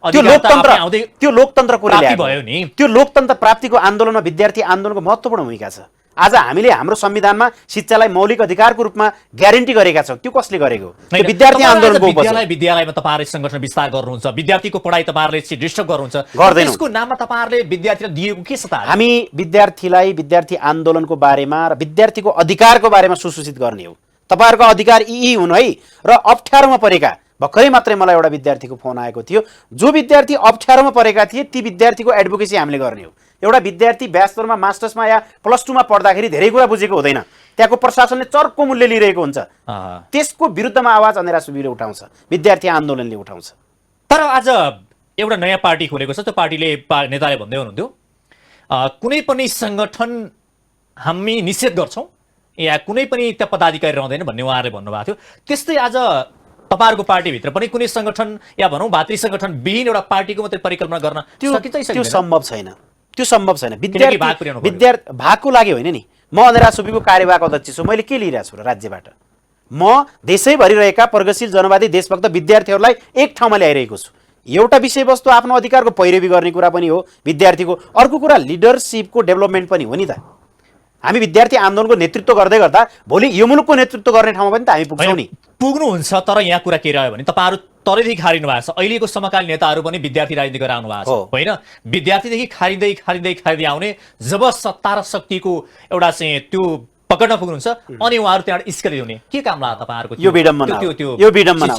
त्यो लोकतन्त्रको भयो नि। त्यो लोकतन्त्र प्राप्तिको आन्दोलनमा विद्यार्थी आन्दोलनको महत्त्वपूर्ण भूमिका छ। आज हामीले हाम्रो संविधानमा शिक्षालाई मौलिक अधिकारको रूपमा ग्यारेन्टी गरेका छौँ। त्यो कसले गरेको? विद्यार्थी आन्दोलनको विद्यालयमा तपाईँहरूले संगठन विस्तार गर्नुहुन्छ, विद्यार्थीको पढाइ तपाईँहरूले डिस्टर्ब गर्नुहुन्छ, त्यसको नाममा तपाईँहरूले विद्यार्थीलाई दिएको के छ त? हामी विद्यार्थीलाई विद्यार्थी आन्दोलनको बारेमा र विद्यार्थीको अधिकारको बारेमा सुसूचित गर्ने हो। तपाईँहरूको अधिकार यी हुन् है। र अप्ठ्यारोमा परेका, भर्खरै मात्रै मलाई एउटा विद्यार्थीको फोन आएको थियो, जो विद्यार्थी अप्ठ्यारोमा परेका थिए ती विद्यार्थीको एडभोकेसी हामीले गर्ने हो। एउटा विद्यार्थी ब्याचलरमा, मास्टर्समा या +2मा पढ्दाखेरि धेरै कुरा बुझेको हुँदैन, त्यहाँको प्रशासनले चर्को मूल्य लिइरहेको हुन्छ। त्यसको विरुद्धमा आवाज अनेरा सुवेदीले उठाउँछ, विद्यार्थी आन्दोलनले उठाउँछ। तर आज एउटा नयाँ पार्टी खोलेको छ, त्यो पार्टीले नेताले भन्दै हुनुहुन्थ्यो कुनै पनि संगठन हामी निषेध गर्छौँ या कुनै पनि त्यहाँ पदाधिकारी रहँदैन भन्ने उहाँहरूले भन्नुभएको थियो। त्यस्तै आज तपाईहरुको पार्टीभित्र पनि कुनै संगठन या भनौँ भातृ संगठन विहीन एउटा पार्टीको मात्रै परिकल्पना गर्न सकिन्छ? त्यो सम्भव छैन। त्यो सम्भव छैन। विद्यार्थी भागको लागि होइन नि। म अनेरा सुवेदीको कार्यवाहक अध्यक्ष छु। मैले के लिइरहेको छु र राज्यबाट? म देशैभरि रहेका प्रगतिशील जनवादी देशभक्त विद्यार्थीहरूलाई एक ठाउँमा ल्याइरहेको छु। एउटा विषयवस्तु आफ्नो अधिकारको पैरवी गर्ने कुरा पनि हो विद्यार्थीको, अर्को कुरा लिडरसिपको डेभलपमेन्ट पनि हो नि त। हामी विद्यार्थी आन्दोलनको नेतृत्व गर्दै गर्दा भोलि यो मुलुकको नेतृत्व गर्ने ठाउँमा पनि त हामी पुग्छौँ नि। पुग्नुहुन्छ, तर यहाँ कुरा के रह्यो भने तपाईँहरू तलैदेखि खारिनु भएको छ। अहिलेको समकालीन नेताहरू पनि विद्यार्थी राजनीति गरेर आउनु भएको छ होइन। विद्यार्थीदेखि खारिँदै आउने, जब सत्ता र शक्तिको एउटा चाहिँ त्यो पकड्न पुग्नुहुन्छ अनि उहाँहरू त्यहाँबाट स्खलित हुने के काम लाग्यो तपाईँहरूको? यो विडम्बना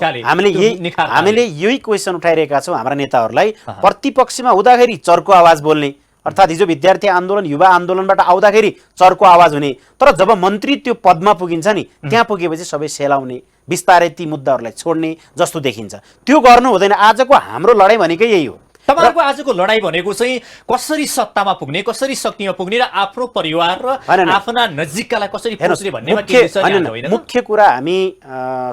हामीले यही क्वेसन उठाइरहेका छौँ हाम्रा नेताहरूलाई। प्रतिपक्षमा हुँदाखेरि चर्को आवाज बोल्ने, अर्थात् हिजो विद्यार्थी आन्दोलन युवा आन्दोलनबाट आउँदाखेरि चर्को आवाज हुने, तर जब मन्त्री त्यो पदमा पुगिन्छ नि त्यहाँ पुगेपछि सबै सेलाउने, बिस्तारै ती मुद्दाहरूलाई छोड्ने जस्तो देखिन्छ। त्यो गर्नु हुँदैन। आजको हाम्रो लडाइँ भनेकै यही हो। तपाईहरुको आजको लडाई भनेको चाहिँ कसरी सत्तामा पुग्ने, कसरी शक्तिमा पुग्ने र आफ्नो परिवार र आफ्ना नजिककालाई कसरी पुग्ने भन्नेमा के होइन। मुख्य कुरा हामी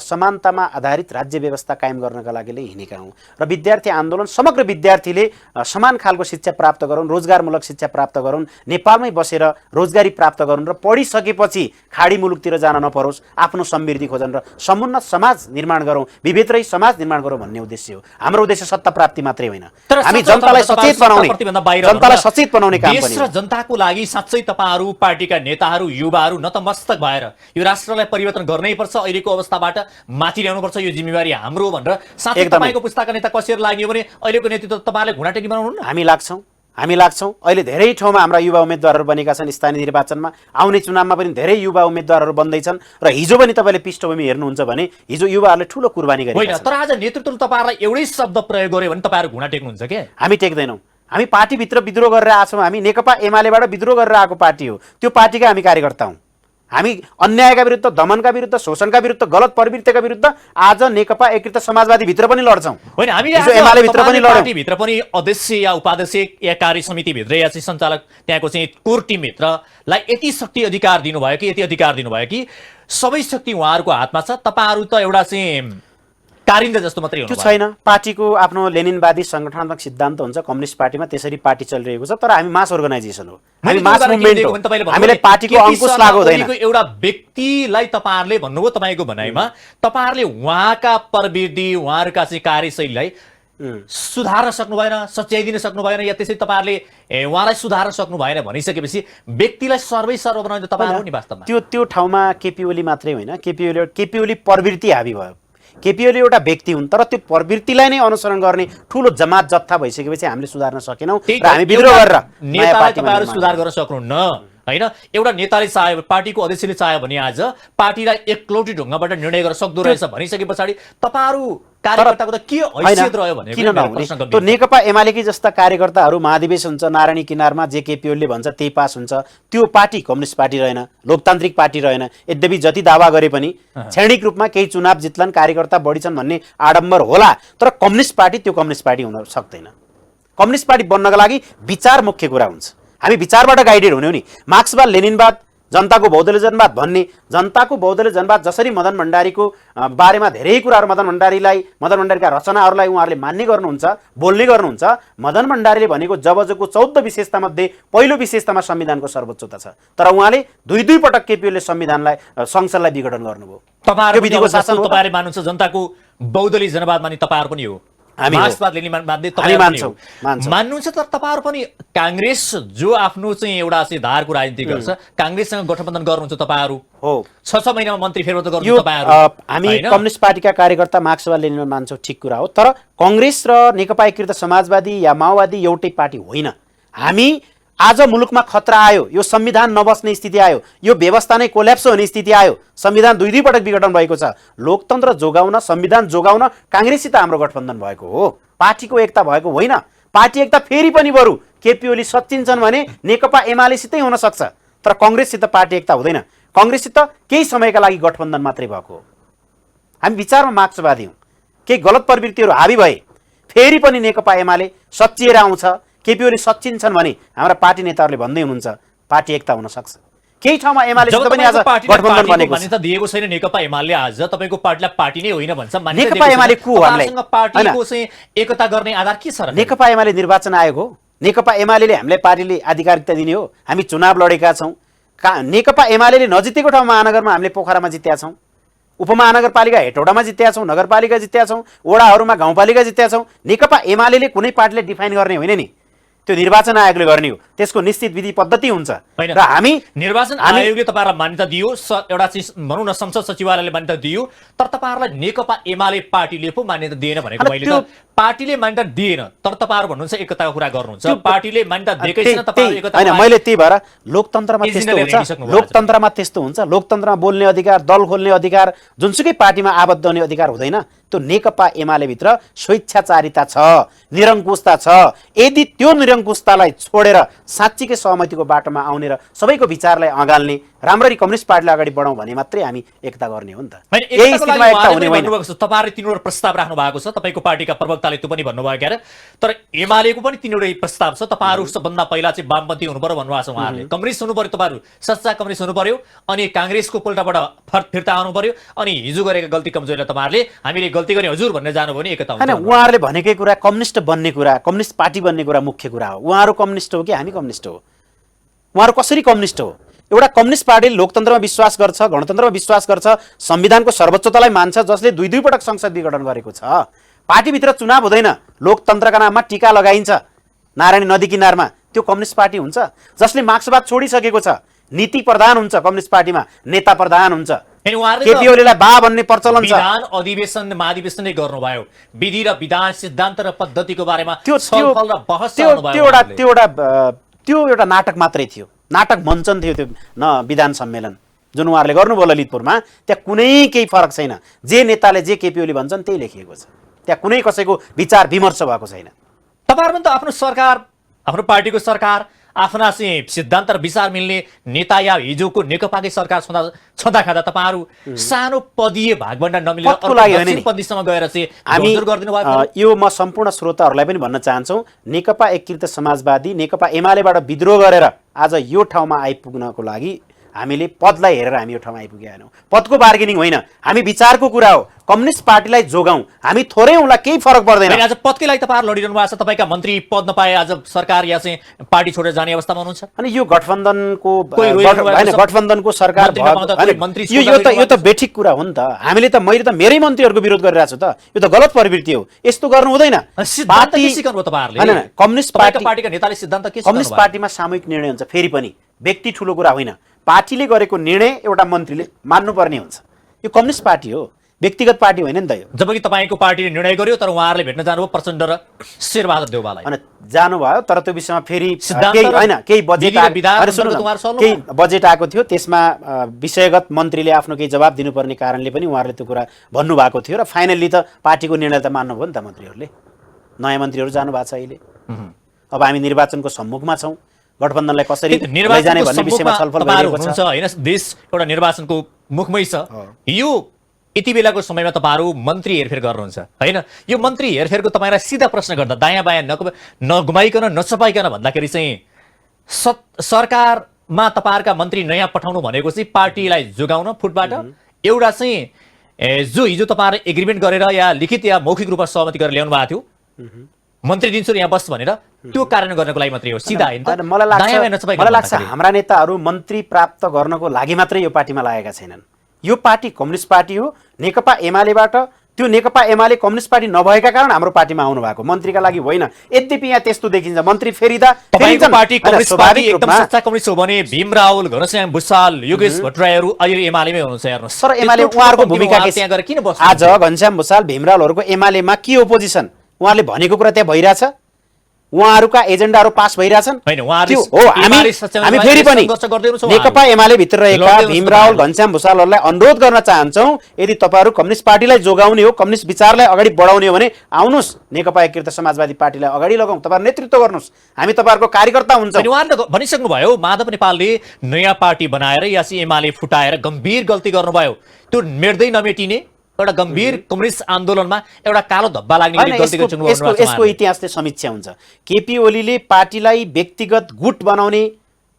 समानतामा आधारित राज्य व्यवस्था कायम गर्नका लागि हिँडेका हौं र विद्यार्थी आन्दोलन समग्र विद्यार्थीले समान खालको शिक्षा प्राप्त गरून्, रोजगारमूलक शिक्षा प्राप्त गरून्, नेपालमै बसेर रोजगारी प्राप्त गरून् र पढिसकेपछि खाडी मुलुकतिर जान नपरोस्, आफ्नो समृद्धि खोजन र समुन्नत समाज निर्माण गरौँ, विविधरै समाज निर्माण गरौँ भन्ने उद्देश्य हो। हाम्रो उद्देश्य सत्ता प्राप्ति मात्रै होइन, हामी जनतालाई सचेत बनाउने काम पनि। देश र जनताको लागि साँच्चै तपाईहरु पार्टीका नेताहरू युवाहरू नतमस्तक भएर यो राष्ट्रलाई परिवर्तन गर्नै पर्छ, अहिलेको अवस्थाबाट माथि ल्याउनु पर्छ, यो जिम्मेवारी हाम्रो भनेर साँच्चै तपाईको पुस्ताका नेता कसरी लाग्यो भने अहिलेको नेतृत्व तपाईहरुले घुँडा टेकी बनाउनु न? हामी लाग्छौं। अहिले धेरै ठाउँमा हाम्रा युवा उम्मेदवारहरू बनेका छन्। स्थानीय निर्वाचनमा आउने चुनावमा पनि धेरै युवा उम्मेदवारहरू बन्दैछन् र हिजो पनि तपाईले पृष्ठभूमि हेर्नुहुन्छ भने हिजो युवाहरूले ठूलो कुर्बानी गरेका छन्। होइन, तर आज नेतृत्वले तपाईहरुलाई एउटै शब्द प्रयोग गर्यो भने तपाईहरु घुँडा टेक्नुहुन्छ के? हामी टेक्दैनौं। हामी पार्टीभित्र विद्रोह गरेर आछौं। हामी नेकपा एमालेबाट विद्रोह गरेर आएको पार्टी हो। त्यो पार्टीका हामी कार्यकर्ता हौं। हामी अन्यायका विरुद्ध, दमनका विरुद्ध, शोषणका विरुद्ध, गलत प्रवृत्तिका विरुद्ध आज नेकपा एकीकृत समाजवादी भित्र पनि लड्छौं। होइन, हामीले एमाले भित्र पनि लड्छौं। पार्टीभित्र पनि अध्यक्ष या उपाध्यक्ष या कार्य समिति भित्र या चाहिँ सञ्चालक त्यहाँको चाहिँ कोर टिम भित्रलाई यति शक्ति अधिकार दिनुभयो कि, यति अधिकार दिनुभयो कि सबै शक्ति उहाँहरूको हातमा छ। तपाईहरु त एउटा चाहिँ कारिन्दा जस्तो मात्रै हो। त्यो छैन। पार्टीको आफ्नो लेनिनवादी संगठनात्मक सिद्धान्त हुन्छ। कम्युनिस्ट पार्टीमा त्यसरी पार्टी चलिरहेको छ, तर हामी मास अर्गनाइजेसन हो, हामी मास मुभमेन्ट हो। हामीलाई पार्टीको अंकुश लागु हुँदैन। एउटा व्यक्तिलाई तपाईहरुले भन्नुभयो, तपाईको भनाइमा तपाईहरुले उहाँका प्रवृत्ति, उहाँहरुका चाहिँ कार्यशैलीलाई सुधार्न सक्नु भएन, सच्याइदिन सक्नु भएन, या त्यसै तपाईहरुले उहाँलाई सुधार्न सक्नु भएन भनिसकेपछि व्यक्तिलाई सर्वै बनाउने तपाईहरु नि वास्तवमा। त्यो ठाउँमा केपी ओली मात्रै होइन, केपी ओली प्रवृत्ति हावी भयो। केपी ओली एउटा व्यक्ति हुन्, तर त्यो प्रवृत्तिलाई नै अनुसरण गर्ने ठूलो जमात जत्था भइसकेपछि हामीले सुधार्न सकेनौं र हामी विद्रोह गरेर नेतालाई तपाईहरु सुधार गर्न सक्नुहुन्न। हैन, एउटा नेताले चाह्यो, पार्टीको अध्यक्षले चाह्यो भने आज पार्टीलाई एकलौटी ढंगबाट निर्णय गर्न सक्दो रहेछ भनिसके पछाडी तपाईहरु कार्यकर्ताको त के हैसियत रह्यो भने किन नहुने? त्यो नेकपा एमालेकी जस्ता कार्यकर्ताहरू महाधिवेशन हुन्छ, नारायणी किनारमा जे केपी ओलीले भन्छ त्यही पास हुन्छ। त्यो पार्टी कम्युनिस्ट पार्टी रहेन, लोकतान्त्रिक पार्टी रहेन। यद्यपि जति दावा गरे पनि क्षणिक रूपमा केही चुनाव जित्लान्, कार्यकर्ता बढी छन् भन्ने आडम्बर होला, तर कम्युनिस्ट पार्टी त्यो कम्युनिस्ट पार्टी हुन सक्दैन। कम्युनिस्ट पार्टी बन्नका लागि विचार मुख्य कुरा हुन्छ। हामी विचारबाट गाइडेड हुने हो नि। मार्क्सवाद, लेनिनवाद, जनताको बौद्धले जनवाद भन्ने, जनताको बौद्धले जनवाद जसरी मदन भण्डारीको बारेमा धेरै कुराहरू मदन भण्डारीका रचनाहरूलाई उहाँहरूले मान्ने गर्नुहुन्छ, बोल्ने गर्नुहुन्छ। मदन भण्डारीले भनेको जबजको 14 विशेषता मध्ये पहिलो विशेषतामा संविधानको सर्वोच्चता छ, तर उहाँले दुई पटक केपी ओलीले संसदलाई विघटन गर्नुभयो। तपाईहरु विधिको शासन तपाईहरुले मान्नुहुन्छ, जनताको बौद्धले जनवाद मान्ने तपाईहरु पनि हो, मार्क्सवाद लेनिन मान्ने तपाईहरु मान्नुहुन्छ। तर तपाईहरु पनि कांग्रेस जो आफ्नो चाहिँ एउटा चाहिँ धारको राजनीति गर्छ, कांग्रेससँग गठबन्धन गर्नुहुन्छ तपाईहरु हो। 6 महिनामा मन्त्री फेरबदल गर्नुहुन्छ तपाईहरु। हामी कम्युनिस्ट पार्टीका कार्यकर्ता मार्क्सवाद लेनिनमा मान्छौं, ठिक कुरा हो, तर कांग्रेस र नेकपा एकीकृत समाजवादी या माओवादी एउटै पार्टी होइन। हामी आज मुलुकमा खतरा आयो, यो संविधान नबस्ने स्थिति आयो, यो व्यवस्था नै कोल्याप्स हुने स्थिति आयो, संविधान दुई पटक विघटन भएको छ। लोकतन्त्र जोगाउन, संविधान जोगाउन कांग्रेससित हाम्रो गठबन्धन भएको हो, पार्टीको एकता भएको होइन। पार्टी एकता फेरि पनि बरु केपी ओली सच्चिन्छन् भने नेकपा एमालेसितै हुन सक्छ, तर कांग्रेससित पार्टी एकता हुँदैन। कांग्रेससित केही समयका लागि गठबन्धन मात्रै भएको हो। हामी विचारमा मार्क्सवादी हौं। केही गलत प्रवृत्तिहरू हावी भए फेरि पनि नेकपा एमाले सच्चिएर आउँछ, केपी ओली सच्चिन्छन् भने हाम्रा पार्टी नेताहरूले भन्दै हुनुहुन्छ पार्टी एकता हुन सक्छ। केही ठाउँमा एमालेसित पनि आज गठबन्धन बनेको छ। मान्यता दिएको छैन नेकपा एमाले, आज तपाईको पार्टीलाई पार्टी नै होइन भन्छ। नेकपा एमाले को हो? हामीलाई पार्टीको चाहिँ एकता गर्ने आधार के छ र? नेकपा एमाले निर्वाचन आयोग हो। नेकपा एमाले हामीलाई पार्टीले आधिकारिकता दिने हो। हामी चुनाव लडेका छौं। नेकपा एमाले नजितेको ठाउँ महानगरमा हामीले पोखरामा जितेका छौं। उपमहानगरपालिका हेटौडामा जितेका छौँ, नगरपालिका जितेका छौँ, वडाहरूमा गाउँपालिका जितेका छौँ। नेकपा एमाले कुनै पार्टीले डिफाइन गर्ने होइन नि, त्यो निर्वाचन आयोगले गर्ने हो। त्यसको निश्चित विधि पद्धति हुन्छ र हामी निर्वाचन आयोगले तपाईँहरूलाई मान्यता दियो, एउटा चिज भनौँ न संसद सचिवालयले मान्यता दियो, तर तपाईँहरूलाई नेकपा एमाले पार्टीले पो मान्यता दिएन भनेको मैले त। पार्टीले मान्यता दिएन तर तपाईँहरू भन्नुहुन्छ एकताको कुरा गर्नुहुन्छ, पार्टीले मान्यता दिएकै छैन तपाईँहरू एकता होइन। मैले त्यही भएर लोकतन्त्रमा त्यस्तो हुन्छ, लोकतन्त्रमा त्यस्तो हुन्छ। लोकतन्त्रमा बोल्ने अधिकार, दल खोल्ने अधिकार, जुनसुकै पार्टीमा आबद्ध हुने अधिकार हुँदैन। त्यो नेकपा एमाले भित्र स्वेच्छाचारिता छ, निरङ्कुशता छ। यदि त्यो निरङ्कुशतालाई छोडेर साँच्चीकै सहमतिको बाटोमा आउने र सबैको विचारलाई अँगाल्ने, राम्ररी कम्युनिस्ट पार्टीलाई अगाडि बढाउँ भने मात्रै हामी एकता गर्ने हो नि त। यही स्थितिमा एकता हुने होइन। तपाईँहरूले तिनवटा प्रस्ताव राख्नु भएको छ, तपाईँको पार्टीका प्रवक्ताले त्यो पनि भन्नुभयो क्यारे, तर एमालेको पनि तिनवटै प्रस्ताव छ। तपाईँहरू सबभन्दा पहिला चाहिँ वामपन्थी हुनु पर्यो भन्नुभएको छ उहाँहरूले, कम्युनिस्ट हुनु पर्यो, तपाईँहरू सच्चा कम्युनिस्ट हुनु पर्यो, अनि काङ्ग्रेसको पोल्टाबाट फिर्ता आउनु पर्यो, अनि हिजो गरेका गल्ती कमजोरीलाई तपाईँहरूले हामीले गल्ती गर्ने हजुर भनेर जानुभयो भने एकता हुन्छ। होइन, उहाँहरूले भनेकै कुरा कम्युनिस्ट बन्ने कुरा, कम्युनिस्ट पार्टी बन्ने कुरा मुख्य कुरा हो। उहाँहरू कम्युनिस्ट हो कि हामी कम्युनिस्ट हो? उहाँहरू कसरी कम्युनिस्ट हो? एउटा कम्युनिस्ट पार्टीले लोकतन्त्रमा विश्वास गर्छ, गणतन्त्रमा विश्वास गर्छ, संविधानको सर्वोच्चतालाई मान्छ, जसले दुई पटक संसद विघटन गरेको छ। पार्टीभित्र चुनाव हुँदैन, लोकतन्त्रका नाममा टीका लगाइन्छ नारायणी नदी किनारमा, त्यो कम्युनिस्ट पार्टी हुन्छ? जसले मार्क्सवाद छोडिसकेको छ, नीति प्रधान हुन्छ कम्युनिस्ट पार्टीमा, नेता प्रधान हुन्छ। केपी ओलीलाई बा भन्ने प्रचलन छ। विधान अधिवेशन महाधिवेशन नै गर्नुभयो, विधि र विधान सिद्धान्त र पद्धतिको बारेमा छलफल र बहस त्यो एउटा नाटक मात्रै थियो, नाटक मञ्चन थियो त्यो विधान सम्मेलन जुन उहाँहरूले गर्नुभयो ललितपुरमा। त्यहाँ कुनै केही फरक छैन, जे नेताले जे केपी ओली भन्छन् त्यही लेखिएको छ, त्यहाँ कुनै कसैको विचार विमर्श भएको छैन। तपाईँहरू त आफ्नो सरकार, आफ्नो पार्टीको सरकार, आफ्ना चाहिँ सिद्धान्त र विचार मिल्ने नेता या हिजोको नेकपाकै सरकार छँदा खाँदा तपाईँहरू सानो पदीय भागभण्डा नमिलेर पदीसम्म गएर चाहिँ हामी यो म सम्पूर्ण श्रोताहरूलाई पनि भन्न चाहन्छौँ, नेकपा एकीकृत समाजवादी नेकपा एमालेबाट विद्रोह गरेर आज यो ठाउँमा आइपुग्नको लागि हामीले पदलाई हेरेर हामी यो ठाउँमा आइपुगेका छैनौँ। पदको बार्गेनिङ होइन, हामी विचारको कुरा हो। कम्युनिस्ट पार्टीलाई जोगाउँ, हामी थोरै हुँला केही फरक पर्दैन। आज पदकै लागि तपाईँहरू लडिरहनु भएको छ, तपाईँका मन्त्री पद नपाए आज सरकार या चाहिँ पार्टी छोडेर जाने अवस्थामा हुनुहुन्छ। अनि यो गठबन्धनको सरकार यो त बेठिक कुरा हो नि त। हामीले त मैले त मेरै मन्त्रीहरूको विरोध गरिरहेको छु त, यो त गलत प्रवृत्ति हो, यस्तो गर्नु हुँदैन। कम्युनिस्ट पार्टीका नेताले सिद्धान्त के छ? कम्युनिस्ट पार्टीमा सामूहिक निर्णय हुन्छ, फेरि पनि व्यक्ति ठुलो कुरा होइन। पार्टीले गरेको निर्णय एउटा मन्त्रीले मान्नुपर्ने हुन्छ। यो कम्युनिस्ट पार्टी हो, व्यक्तिगत पार्टी होइन नि त यो। जबकि तपाईँको पार्टीले निर्णय गर्यो तर उहाँहरूले भेट्न जानुभयो प्रचण्ड र शेरबहादुर देउवालाई। होइन जानुभयो, तर त्यो विषयमा फेरि केही बजेट आएको थियो, त्यसमा विषयगत मन्त्रीले आफ्नो केही जवाब दिनुपर्ने कारणले पनि उहाँहरूले त्यो कुरा भन्नुभएको थियो र फाइनल्ली त पार्टीको निर्णय त मान्नुभयो नि त मन्त्रीहरूले। नयाँ मन्त्रीहरू जानुभएको छ अहिले। अब हामी निर्वाचनको सम्मुखमा छौँ, गठबन्धनलाई कसरी लैजाने भन्ने विषयमा छलफल गरिएको छ हैन। देश एउटा निर्वाचनको मुखमै छ। यो यति बेलाको समयमा तपाईँहरू मन्त्री हेरफेर गर्नुहुन्छ हैन। यो मन्त्री हेरफेरको तपाईँलाई सिधा प्रश्न गर्दा दायाँ बायाँ नघुमाइकन नचपाइकन भन्दाखेरि चाहिँ सरकारमा तपाईँहरूका मन्त्री नयाँ पठाउनु भनेको चाहिँ पार्टीलाई जोगाउन फुटबाट एउटा चाहिँ जो हिजो तपाईँहरू एग्रिमेन्ट गरेर या लिखित या मौखिक रूपमा सहमति गरेर ल्याउनु भएको थियो, मन्त्री दिन्छु यहाँ बस भनेर, त्यो कारण गर्नको लागि मात्रै हो, सिधा होइन। मलाई लाग्छ हाम्रा नेताहरू मन्त्री प्राप्त गर्नको लागि मात्रै यो पार्टीमा लागेका छैनन्। यो पार्टी कम्युनिस्ट पार्टी हो, नेकपा एमालेबाट त्यो नेकपा एमाले कम्युनिस्ट पार्टी नभएका कारण हाम्रो पार्टीमा आउनु भएको, मन्त्रीका लागि होइन। यद्यपि यहाँ त्यस्तो देखिन्छ मन्त्री फेरिदा पार्टी कम्युनिस्ट पार्टी एकदम सच्चा कम्युनिस्ट हो भने भीम रावल, घनश्याम भुसाल, योगेश भट्टराईहरू अहिले एमालेमै हुनुहुन्छ हेर्नुहोस्। तर एमाले उहाँहरूको भूमिका त्यहाँ गएर किन बस्छ? आज घनश्याम भुसाल, भीम रावलहरूको एमालेमा के ओपोजिसन? उहाँले भनेको कुरा त्यहाँ भइरहेछ, उहाँहरूका एजेन्डाहरू पास भइरहेछन्। हामी फेरि पनि नेकपा एमाले भित्र रहेका भीम रावल, घनश्याम भुसालहरूलाई अनुरोध गर्न चाहन्छौँ, यदि तपाईँहरू कम्युनिस्ट पार्टीलाई जोगाउने हो, कम्युनिस्ट विचारलाई अगाडि बढाउने हो भने आउनुहोस्, नेकपा एकीकृत समाजवादी पार्टीलाई अगाडि लगाउँ, तपाईँहरू नेतृत्व गर्नुहोस्, हामी तपाईँहरूको कार्यकर्ता हुन्छौँ। उहाँले भनिसक्नुभयो माधव नेपालले नयाँ पार्टी बनाएर या चाहिँ एमाले फुटाएर गम्भीर गल्ती गर्नुभयो, त्यो मेट्दै नमेटिने एउटा गम्भीर कम्युनिस्ट आन्दोलनमा एउटा कालो धब्बा लाग्ने यसको इतिहासले समीक्षा हुन्छ। केपी ओलीले पार्टीलाई व्यक्तिगत गुट बनाउने,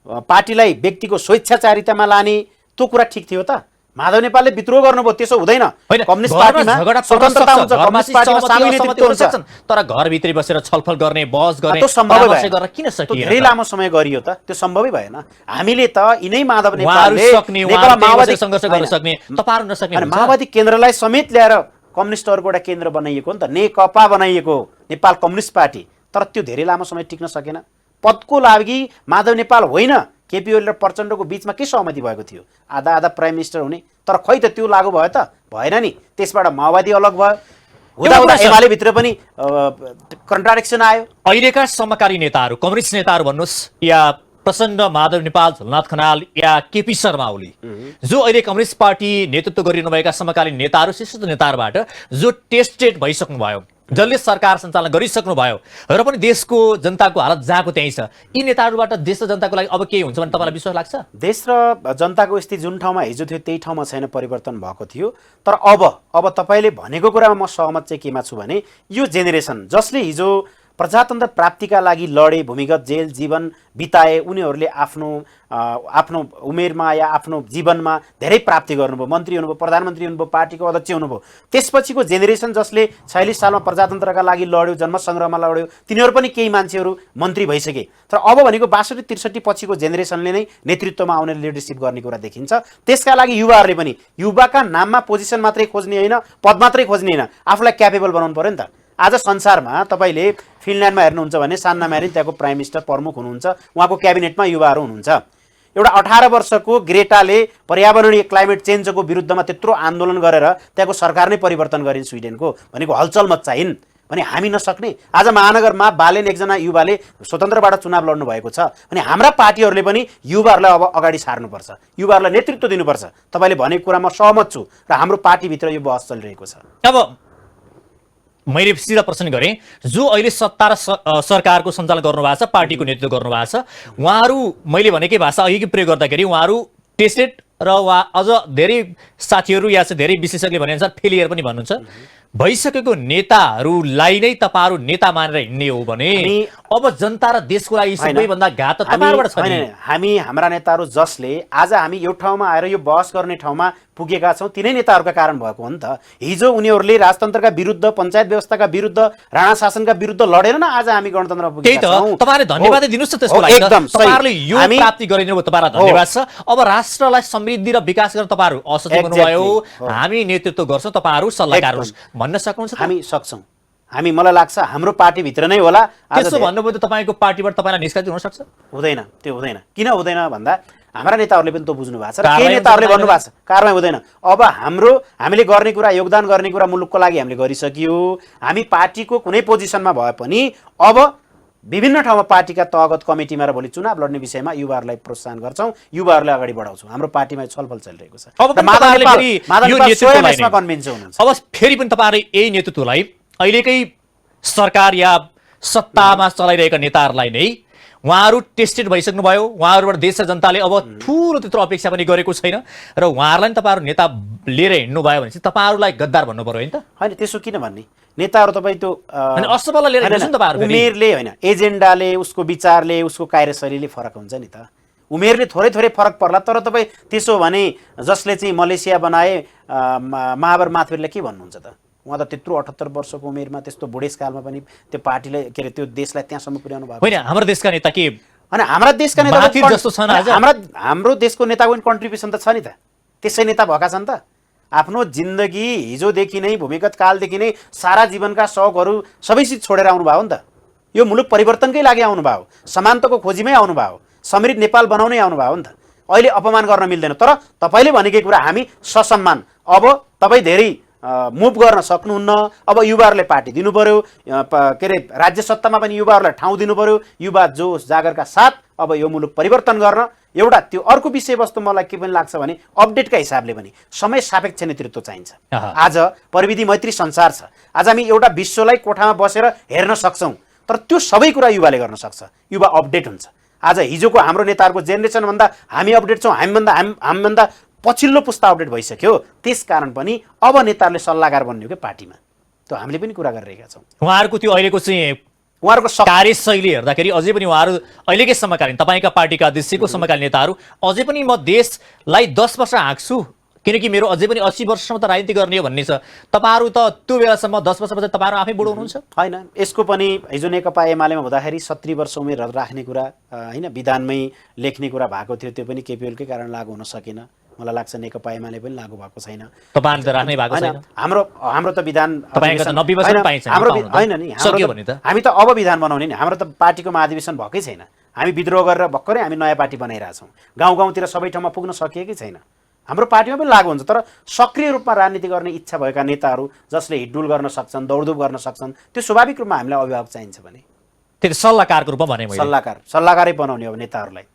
पार्टीलाई व्यक्तिको स्वेच्छाचारितामा लाने, त्यो कुरा ठिक थियो त? माधव नेपालले विद्रोह गर्नुभयो, त्यसो हुँदैन। होइन, कम्युनिस्ट घरमा पार्टीमा झगडा स्वतन्त्रता हुन्छ, घरमा कम्युनिस्ट पार्टीमा सहमति, सामेल असहमति नेतृत्व हुन हुन्छ। सक्छन्, तर घरभित्रै बसेर छलफल गर्ने, बहस गर्ने, त्यो सम्भवै परामर्श भएन। गरेर किन त्यो सकिएन धेरै त? लामो समय गरियो त, त्यो सम्भवै भएन। हामीले त यिनै माधव उहाँहरू नेपालले सक्ने, नेकपा उहाँहरू त्यही माओवादी बसेर सङ्घर्ष गर्न सक्ने, तपाईहरु नसक्ने अनि हुन्छ? माओवादी केन्द्रलाई समेत ल्याएर कम्युनिस्टहरूको एउटा केन्द्र बनाइएको हो नि त, नेकपा बनाइएको नेपाल कम्युनिस्ट पार्टी। तर त्यो धेरै लामो समय टिक्न सकेन। पदको लागि माधव नेपाल होइन, केपी ओली र प्रचण्डको बिचमा के सहमति भएको थियो? आधा आधा प्राइम मिनिस्टर हुने। तर खै त त्यो लागू भयो त? भएन नि। त्यसबाट माओवादी अलग भयो, हुँदा एमाले भित्र पनि कन्ट्राडिक्सन आयो। अहिलेका समकालीन नेताहरू, कम्युनिस्ट नेताहरू भन्नुहोस् या प्रचण्ड, माधव नेपाल, झलनाथ खनाल या केपी शर्मा ओली, जो अहिले कम्युनिस्ट पार्टी नेतृत्व गरिरहनुभएका समकालीन नेताहरू, शीर्ष नेताहरूबाट जो टेस्टेड भइसक्नुभयो, जसले सरकार सञ्चालन गरिसक्नुभयो र पनि देशको जनताको हालत जहाँको त्यहीँ छ, यी नेताहरूबाट देश र जनताको लागि अब के हुन्छ भने तपाईँलाई विश्वास लाग्छ? देश र जनताको स्थिति जुन ठाउँमा हिजो थियो त्यही ठाउँमा छैन, परिवर्तन भएको थियो। तर अब तपाईँले भनेको कुरामा म सहमत चाहिँ केमा छु भने, यो जेनेरेसन जसले हिजो प्रजातन्त्र प्राप्तिका लागि लडे, भूमिगत जेल जीवन बिताए, उनीहरूले आफ्नो उमेरमा या आफ्नो जीवनमा धेरै प्राप्ति गर्नुभयो, मन्त्री हुनुभयो, प्रधानमन्त्री हुनुभयो, पार्टीको अध्यक्ष हुनुभयो। त्यसपछिको जेनेरेसन जसले 46 सालमा प्रजातन्त्रका लागि लड्यो, जन्मसङ्ग्रहमा लड्यो, तिनीहरू पनि केही मान्छेहरू मन्त्री भइसके। तर अब भनेको 62-63 पछिको जेनेरेसनले नै नेतृत्वमा आउने, लिडरसिप गर्ने कुरा देखिन्छ। त्यसका लागि युवाहरूले पनि युवाका नाममा पोजिसन मात्रै खोज्ने होइन, पद मात्रै खोज्ने होइन, आफूलाई क्यापेबल बनाउनु पर्यो नि त। आज संसारमा तपाईँले फिनल्यान्डमा हेर्नुहुन्छ भने सान्ना म्यारिन त्यहाँको प्राइम मिनिस्टर प्रमुख हुनुहुन्छ, उहाँको क्याबिनेटमा युवाहरू हुनुहुन्छ। एउटा 18 वर्षको ग्रेटाले पर्यावरणीय क्लाइमेट चेन्जको विरुद्धमा त्यत्रो आन्दोलन गरेर त्यहाँको सरकार नै परिवर्तन गरिन्, स्विडेनको भनेको हलचल मच्चाइन् भने हामी नसक्ने? आज महानगरमा बालेन एकजना युवाले स्वतन्त्रबाट चुनाव लड्नु भएको छ भने हाम्रा पार्टीहरूले पनि युवाहरूलाई अब अगाडि सार्नुपर्छ, युवाहरूलाई नेतृत्व दिनुपर्छ। तपाईँले भनेको कुरामा सहमत छु र हाम्रो पार्टीभित्र यो बहस चलिरहेको छ। अब मैले सिधा प्रश्न गरेँ, जो अहिले सत्ता र सरकारको सञ्चालन गर्नुभएको छ, पार्टीको नेतृत्व गर्नुभएको छ, उहाँहरू, मैले भनेकै भाषा अघि प्रयोग गर्दाखेरि उहाँहरू टेस्टेड र उहाँ अझ धेरै साथीहरू या चाहिँ धेरै विशेषज्ञले भनेअनुसार फेलियर पनि भन्नुहुन्छ भइसकेको नेताहरूलाई नै तपाईँहरू नेता मानेर हिँड्ने हो भने अब जनता र देशको लागि सबैभन्दा घात तपाईँहरूबाट छ नि? हामी हाम्रा नेताहरू जसले आज हामी यो ठाउँमा आएर यो बहस गर्ने ठाउँमा पुगेका छौँ, तिनै नेताहरूका कारण भएको हो नि त। हिजो उनीहरूले राजतन्त्रका विरुद्ध, पञ्चायत व्यवस्थाका विरुद्ध, राणा शासनका विरुद्ध लडेर न आज हामी गणतन्त्रमा पुगेका छौँ। तपाईँले धन्यवाद दिनुहोस् न त्यसको लागि। तपाईँहरूले यो प्राप्ति गरिदिनु भयो, तपाईँलाई धन्यवाद छ। अब राष्ट्रलाई समृद्धि र विकास गर्न तपाईँहरू असचेत हुनुभयो, हामी नेतृत्व गर्छौँ, तपाईँहरू सल्लाहकार हुनुहोस् भन्न सक्नुहुन्छ? हामी सक्छौँ। हामी, मलाई लाग्छ हाम्रो पार्टीभित्र नै होला। त्यसो भन्नुभयो त तपाईँको पार्टीबाट तपाईँलाई निष्कासित हुन सक्छ? हुँदैन, त्यो हुँदैन। किन हुँदैन भन्दा हाम्रा नेताहरूले पनि त बुझ्नु भएको छ र केही नेताहरूले भन्नु भएको छ कारबाही हुँदैन। अब हामीले गर्ने कुरा, योगदान गर्ने कुरा मुलुकको लागि हामीले गरिसक्यो। हामी पार्टीको कुनै पोजिसनमा भए पनि अब विभिन्न ठाउँमा पार्टीका तहगत कमिटीमा र भोलि चुनाव लड्ने विषयमा युवाहरूलाई प्रोत्साहन गर्छौँ, युवाहरूलाई अगाडि बढाउँछौँ। हाम्रो पार्टीमा छलफल चलिरहेको छ। अब फेरि पनि तपाईँहरूले यही नेतृत्वलाई, अहिलेकै सरकार या सत्तामा चलाइरहेका नेताहरूलाई नै उहाँहरू टेस्टेड भइसक्नुभयो, उहाँहरूबाट देश र जनताले अब ठुलो त्यत्रो अपेक्षा पनि गरेको छैन र उहाँहरूलाई नि तपाईँहरू नेता लिएर हिँड्नु भयो भने चाहिँ तपाईँहरूलाई गद्दार भन्नु पर्यो होइन त? होइन, त्यसो किन भन्ने? नेताहरू तपाईँ त्यो असफललाई लिएर हिँड्नु नि तपाईँहरू। उमेरले होइन, एजेन्डाले, उसको विचारले, उसको कार्यशैलीले फरक हुन्छ नि त। उमेरले थोरै थोरै फरक पर्ला, तर तपाईँ त्यसो भने जसले चाहिँ मलेसिया बनाए महावर माथुरले के भन्नुहुन्छ त? उहाँ त त्यत्रो 78 वर्षको उमेरमा त्यस्तो बुढेसकालमा पनि त्यो पार्टीलाई, के अरे, त्यो देशलाई त्यहाँसम्म पुर्याउनु भएको होइन। हाम्रो देशका नेता के, होइन हाम्रा देशका नेता जस्तो छन् आज? हाम्रो देशको नेताको पनि कन्ट्रिब्युसन त छ नि त, त्यसै नेता भएका छन् त। आफ्नो जिन्दगी हिजोदेखि नै, भूमिगत कालदेखि नै सारा जीवनका शौकहरू सबै चिज छोडेर आउनुभयो नि त। यो मुलुक परिवर्तनकै लागि आउनुभयो, समानताको खोजीमै आउनुभयो, समृद्ध नेपाल बनाउनै आउनुभयो नि त। अहिले अपमान गर्न मिल्दैन। तर तपाईँले भनेकै कुरा हामी ससम्मान, अब तपाईँ धेरै मुभ गर्न सक्नुहुन्न। अब युवाहरूले पार्टी दिनु पर्यो, के अरे, राज्य सत्तामा पनि युवाहरूलाई ठाउँ दिनु पर्यो। युवा जोस जागरका साथ अब यो मुलुक परिवर्तन गर्न एउटा त्यो अर्को विषयवस्तु मलाई के पनि लाग्छ भने अपडेटका हिसाबले पनि समय सापेक्ष नेतृत्व चाहिन्छ। आज प्रविधि मैत्री संसार छ। आज हामी एउटा विश्वलाई कोठामा बसेर हेर्न सक्छौँ, तर त्यो सबै कुरा युवाले गर्न सक्छ। युवा अपडेट हुन्छ। आज हिजोको हाम्रो नेताहरूको जेनेरेसनभन्दा हामी अपडेट छौँ, हामीभन्दा पछिल्लो पुस्ता अपडेट भइसक्यो। त्यसकारण पनि अब नेताहरूले सल्लाहकार बन्ने हो क्या पार्टीमा, त्यो हामीले पनि कुरा गरिरहेका छौँ। उहाँहरूको त्यो अहिलेको चाहिँ उहाँहरूको कार्यशैली हेर्दाखेरि अझै पनि उहाँहरू अहिलेकै समकालीन, तपाईँका पार्टीका अध्यक्षको समकालीन नेताहरू अझै पनि म देशलाई 10 वर्ष हाँक्छु, किनकि मेरो अझै पनि 80 वर्षसम्म त राजनीति गर्ने हो भन्ने छ। तपाईहरु त त्यो बेलासम्म 10 वर्षपछि तपाईहरु आफै बुढो हुनुहुन्छ? होइन, यसको पनि हिजो नेकपा एमालेमा हुँदाखेरि 70 वर्ष उमेर राख्ने कुरा होइन विधानमै लेख्ने कुरा भएको थियो, त्यो पनि केपीएलकै कारण लागू हुन सकेन। मलाई लाग्छ नेकपा एमाले पनि लागू भएको छैन। तपाईहरुले त राख्नै भएको छैन। हाम्रो त विधान तपाईको त 90% पाइन्छ नि। हाम्रो होइन नि, सक्यो भने त हामी त अब विधान बनाउने नि। हाम्रो त पार्टीको महाधिवेशन भएकै छैन। हामी विद्रोह गरेर भर्खरै हामी नयाँ पार्टी बनाइरहेछौँ। गाउँ-गाउँतिर सबै ठाउँमा पुग्न सकिएकै छैन। हाम्रो पार्टीमा पनि लागू हुन्छ, तर सक्रिय रूपमा राजनीति गर्ने इच्छा भएका नेताहरू जसले हिडडुल गर्न सक्छन्, दौडधुप गर्न सक्छन्, त्यो स्वाभाविक रूपमा हामीलाई अभिभावक चाहिन्छ भने त्यो सल्लाहकारको रूपमा भने मैले सल्लाहकारै बनाउने हो नेताहरूलाई।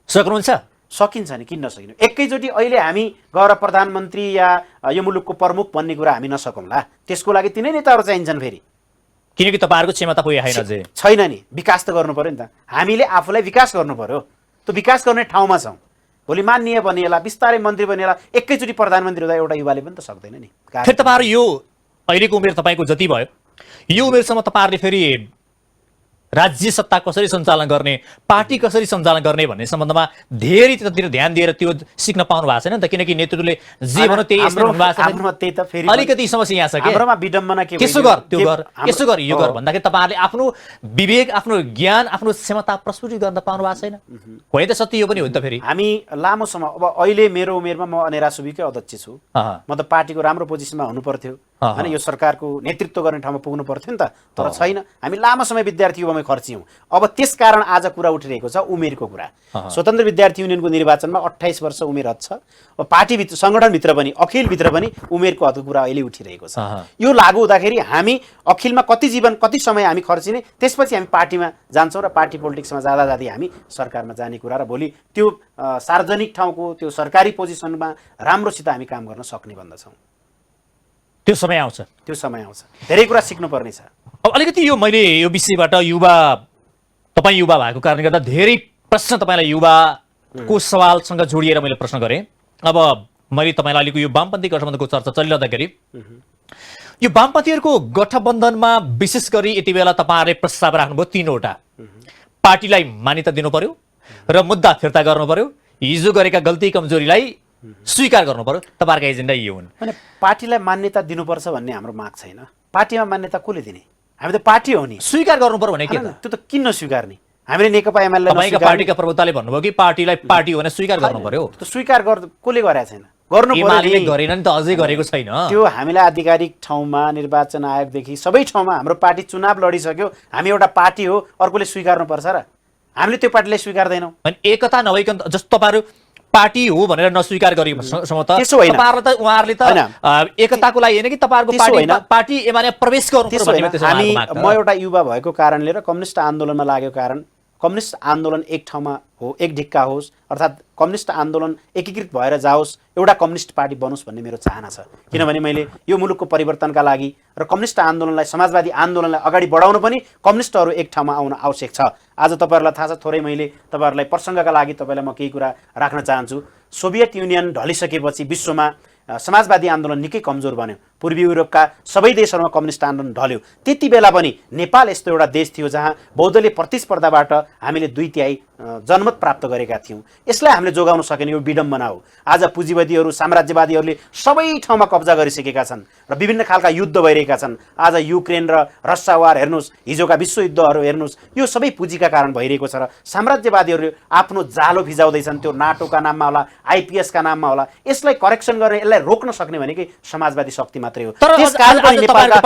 सक्नुहुन्छ? सकिन्छ नि, किन नसकिनु। एकैचोटि अहिले हामी गएर प्रधानमन्त्री या यो मुलुकको प्रमुख भन्ने कुरा हामी नसकौँला। त्यसको लागि तिनै नेताहरू चाहिन्छन् फेरि, किनकि तपाईहरुको क्षमता पुगेको छैन नि। विकास त गर्नु पर्यो नि त। हामीले आफूलाई विकास गर्नु पर्यो। त्यो विकास गर्ने ठाउँमा छौँ। भोलि माननीय बनिएला, बिस्तारै मन्त्री बनिएला, एकैचोटि प्रधानमन्त्री हुँदा एउटा युवाले पनि त सक्दैन नि। फेरि तपाईहरु यो अहिलेको उमेर तपाईको जति भयो, यो उमेरसम्म तपाईहरुले फेरि राज्य सत्ता कसरी सञ्चालन गर्ने, पार्टी कसरी सञ्चालन गर्ने भन्ने सम्बन्धमा धेरै त्यतातिर ध्यान दिएर त्यो सिक्न पाउनु भएको छैन नि त। किनकि नेतृत्वले जे भन्नु त्यही भन्नु भएको छ। त्यही त फेरि अलिकति समस्या यहाँ छ के, हाम्रोमा विडम्बना के यसो गर त्यो गर, यसो गर यो गर भन्दाखेरि तपाईहरुले आफ्नो विवेक, आफ्नो ज्ञान, आफ्नो क्षमता प्रस्तुत गर्न पाउनु भएको छैन। होइन त सत्य यो पनि हो नि त। फेरि हामी लामो समय, अब अहिले मेरो उमेरमा म अनेरा सुबीकै अध्यक्ष छु। म त पार्टीको राम्रो पोजिसनमा हुनु पर्थ्यो हैन, यो सरकारको नेतृत्व गर्ने ठाउँमा पुग्नु पर्थ्यो नि त, तर छैन। हामी लामो समय विद्यार्थी युवामै खर्च्यौँ। अब त्यसकारण आज कुरा उठिरहेको छ उमेरको कुरा। स्वतन्त्र विद्यार्थी युनियनको निर्वाचनमा 28 वर्ष उमेर हद छ। अब पार्टीभित्र, सङ्गठनभित्र पनि, अखिलभित्र पनि उमेरको हदको कुरा अहिले उठिरहेको छ। यो लागू हुँदाखेरि हामी अखिलमा कति जीवन, कति समय हामी खर्चिने, त्यसपछि हामी पार्टीमा जान्छौँ र पार्टी पोलिटिक्समा जाँदा जाँदै हामी सरकारमा जाने कुरा र भोलि त्यो सार्वजनिक ठाउँको त्यो सरकारी पोजिसनमा राम्रोसित हामी काम गर्न सक्ने भन्दछौँ। त्यो समय आउँछ, त्यो समय आउँछ। धेरै कुरा सिक्नुपर्ने छ। अब अलिकति यो मैले यो विषयबाट तपाईँ युवा भएको कारणले गर्दा धेरै प्रश्न तपाईँलाई युवाको सवालसँग जोडिएर मैले प्रश्न गरेँ। अब मैले तपाईँलाई अलिक यो वामपन्थी गठबन्धनको चर्चा चलिरहँदाखेरि यो वामपन्थीहरूको गठबन्धनमा विशेष गरी यति बेला तपाईँहरूले प्रस्ताव राख्नुभयो 3वटा। पार्टीलाई मान्यता दिनु पर्यो र मुद्दा फिर्ता गर्नु पर्यो, हिजो गरेका गल्ती कमजोरीलाई स्वीकार गर्नु पर्यो। तपाईँहरूका एजेन्डा यो हुन्। अनि पार्टीलाई मान्यता दिनुपर्छ भन्ने हाम्रो माग छैन। पार्टीमा मान्यता कसले दिने? हामी त पार्टी हो नि। स्वीकार गर्नु पर्यो भने के त? त्यो त किन नस्वीकार्ने? हामीले नेकपा एमाले तपाईँका पार्टीका प्रवक्ताले भन्नुभयो कि पार्टीलाई पार्टी हो भने स्वीकार गर्नु पर्यो। त्यो स्वीकार कसले गरेको छैन? गर्नु एमाले गरेन नि त, अझै गरेको छैन। त्यो हामीलाई आधिकारिक ठाउँमा, निर्वाचन आयोगदेखि सबै ठाउँमा हाम्रो पार्टी चुनाव लडिसक्यो, हामी एउटा पार्टी हो, अर्कोले स्वीकार्नु पर्छ र? हामीले त्यो पार्टीलाई स्वीकार्दैनौँ। अनि एकता नभइकन जस्तो तपाईँहरू पार्टी हो भनेर नस्वीकार गरेसम्म त उहाँहरूले त एकताको लागि होइन कि तपाईँहरूको पार्टी एमाले प्रवेश गर्नु पर्यो। म एउटा युवा भएको कारणले र कम्युनिस्ट आन्दोलनमा लागेको कारण कम्युनिस्ट आन्दोलन एक ठाउँमा हो, एक ढिक्का होस्, अर्थात् कम्युनिस्ट आन्दोलन एकीकृत भएर जाओस्, एउटा कम्युनिस्ट पार्टी बनोस् भन्ने मेरो चाहना छ। किनभने मैले यो मुलुकको परिवर्तनका लागि र कम्युनिस्ट आन्दोलनलाई, समाजवादी आन्दोलनलाई अगाडि बढाउन पनि कम्युनिस्टहरू एक ठाउँमा आउन आवश्यक छ। आज तपाईँहरूलाई थाहा छ, थोरै मैले तपाईँहरूलाई प्रसङ्गका लागि तपाईँलाई म केही कुरा राख्न चाहन्छु। सोभियत युनियन ढलिसकेपछि विश्वमा समाजवादी आन्दोलन निकै कमजोर बन्यो। पूर्वी युरोपका सबै देशहरूमा कम्युनिस्ट आन्दोलन ढल्यो। त्यति बेला पनि नेपाल यस्तो एउटा देश थियो जहाँ बौद्धले प्रतिस्पर्धाबाट हामीले 2/3 जनमत प्राप्त गरेका थियौँ। यसलाई हामीले जोगाउन सकेन, यो विडम्बना हो। आज पुँजीवादीहरू, साम्राज्यवादीहरूले सबै ठाउँमा कब्जा गरिसकेका छन् र विभिन्न खालका युद्ध भइरहेका छन्। आज युक्रेन र रसिया वार हेर्नुहोस्, हिजोका विश्वयुद्धहरू हेर्नुहोस्, यो सबै पुँजीका कारण भइरहेको छ र साम्राज्यवादीहरूले आफ्नो जालो फिजाउँदैछन्। त्यो नाटोका नाममा होला, आइपिएसका नाममा होला। यसलाई करेक्सन गर्ने, यसलाई रोक्न सक्ने भनेकै समाजवादी शक्ति मात्रै हो। तपाईँको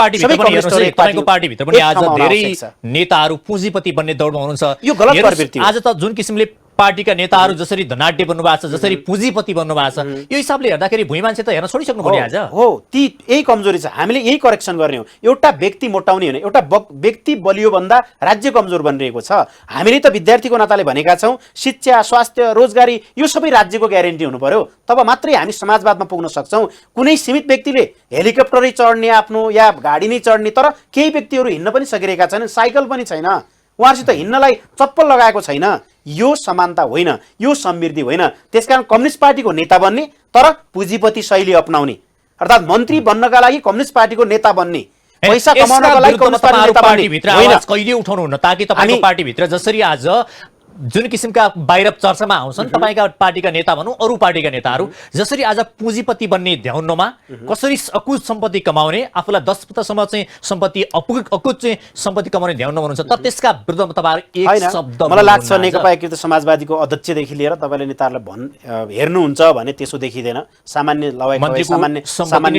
पार्टीभित्र पनि आज धेरै नेताहरू पुँजीपति बन्ने दौडमा हुनुहुन्छ। यो गलत प्रवृत्ति हो। आज त जुन किसिमले पार्टीका नेताहरू जसरी धनाढ्य बन्नु भएको छ, जसरी पुँजीपति बन्नु भएको छ, यो हिसाबले हेर्दाखेरि भुइँ मान्छे त हेर्न छोडिसक्नु पर्यो आज। हो, ती यही कमजोरी छ। हामीले यही करेक्सन गर्ने हो। एउटा व्यक्ति मोटाउने होइन, एउटा व्यक्ति बलियो भन्दा राज्य कमजोर बनिरहेको छ। हामीले त विद्यार्थीको नाताले भनेका छौँ, शिक्षा, स्वास्थ्य, रोजगारी यो सबै राज्यको ग्यारेन्टी हुनु पर्यो, तब मात्रै हामी समाजवादमा पुग्न सक्छौँ। कुनै सीमित व्यक्तिले हेलिकप्टरै चढ्ने आफ्नो या गाडी नै चढ्ने, तर केही व्यक्तिहरू हिँड्न पनि सकिरहेका छैनन्, साइकल पनि छैन, उहाँहरूसित हिँड्नलाई चप्पल लगाएको छैन। यो समानता होइन, यो समृद्धि होइन। त्यसकारण कम्युनिस्ट पार्टीको नेता बन्ने तर पुँजीपति शैली अपनाउने, अर्थात् मन्त्री बन्नका लागि कम्युनिस्ट पार्टीको नेता बन्ने, पैसा कमाउनका लागि कम्युनिस्ट पार्टीको नेता बन्ने कहिले उठाउनुहुन्न ताकि तपाईँको पार्टीभित्र जसरी आज जुन किसिमका बाहिर चर्चामा आउँछन् तपाईँका पार्टीका नेता भनौँ अरू पार्टीका नेताहरू जसरी आज पुँजीपति बन्ने ध्याउनमा कसरी अकुत सम्पत्ति कमाउने आफूलाई 10 पुस्तासम्म चाहिँ सम्पत्ति अकुत चाहिँ सम्पत्ति कमाउने ध्याउनमा हुनुहुन्छ तर त्यसका विरुद्धमा तपाईँहरू एक शब्द मलाई लाग्छ नेकपा एकीकृत समाजवादीको अध्यक्षदेखि लिएर तपाईँले नेताहरूलाई हेर्नुहुन्छ भने त्यसो देखिँदैन। सामान्य लवाई सामान्य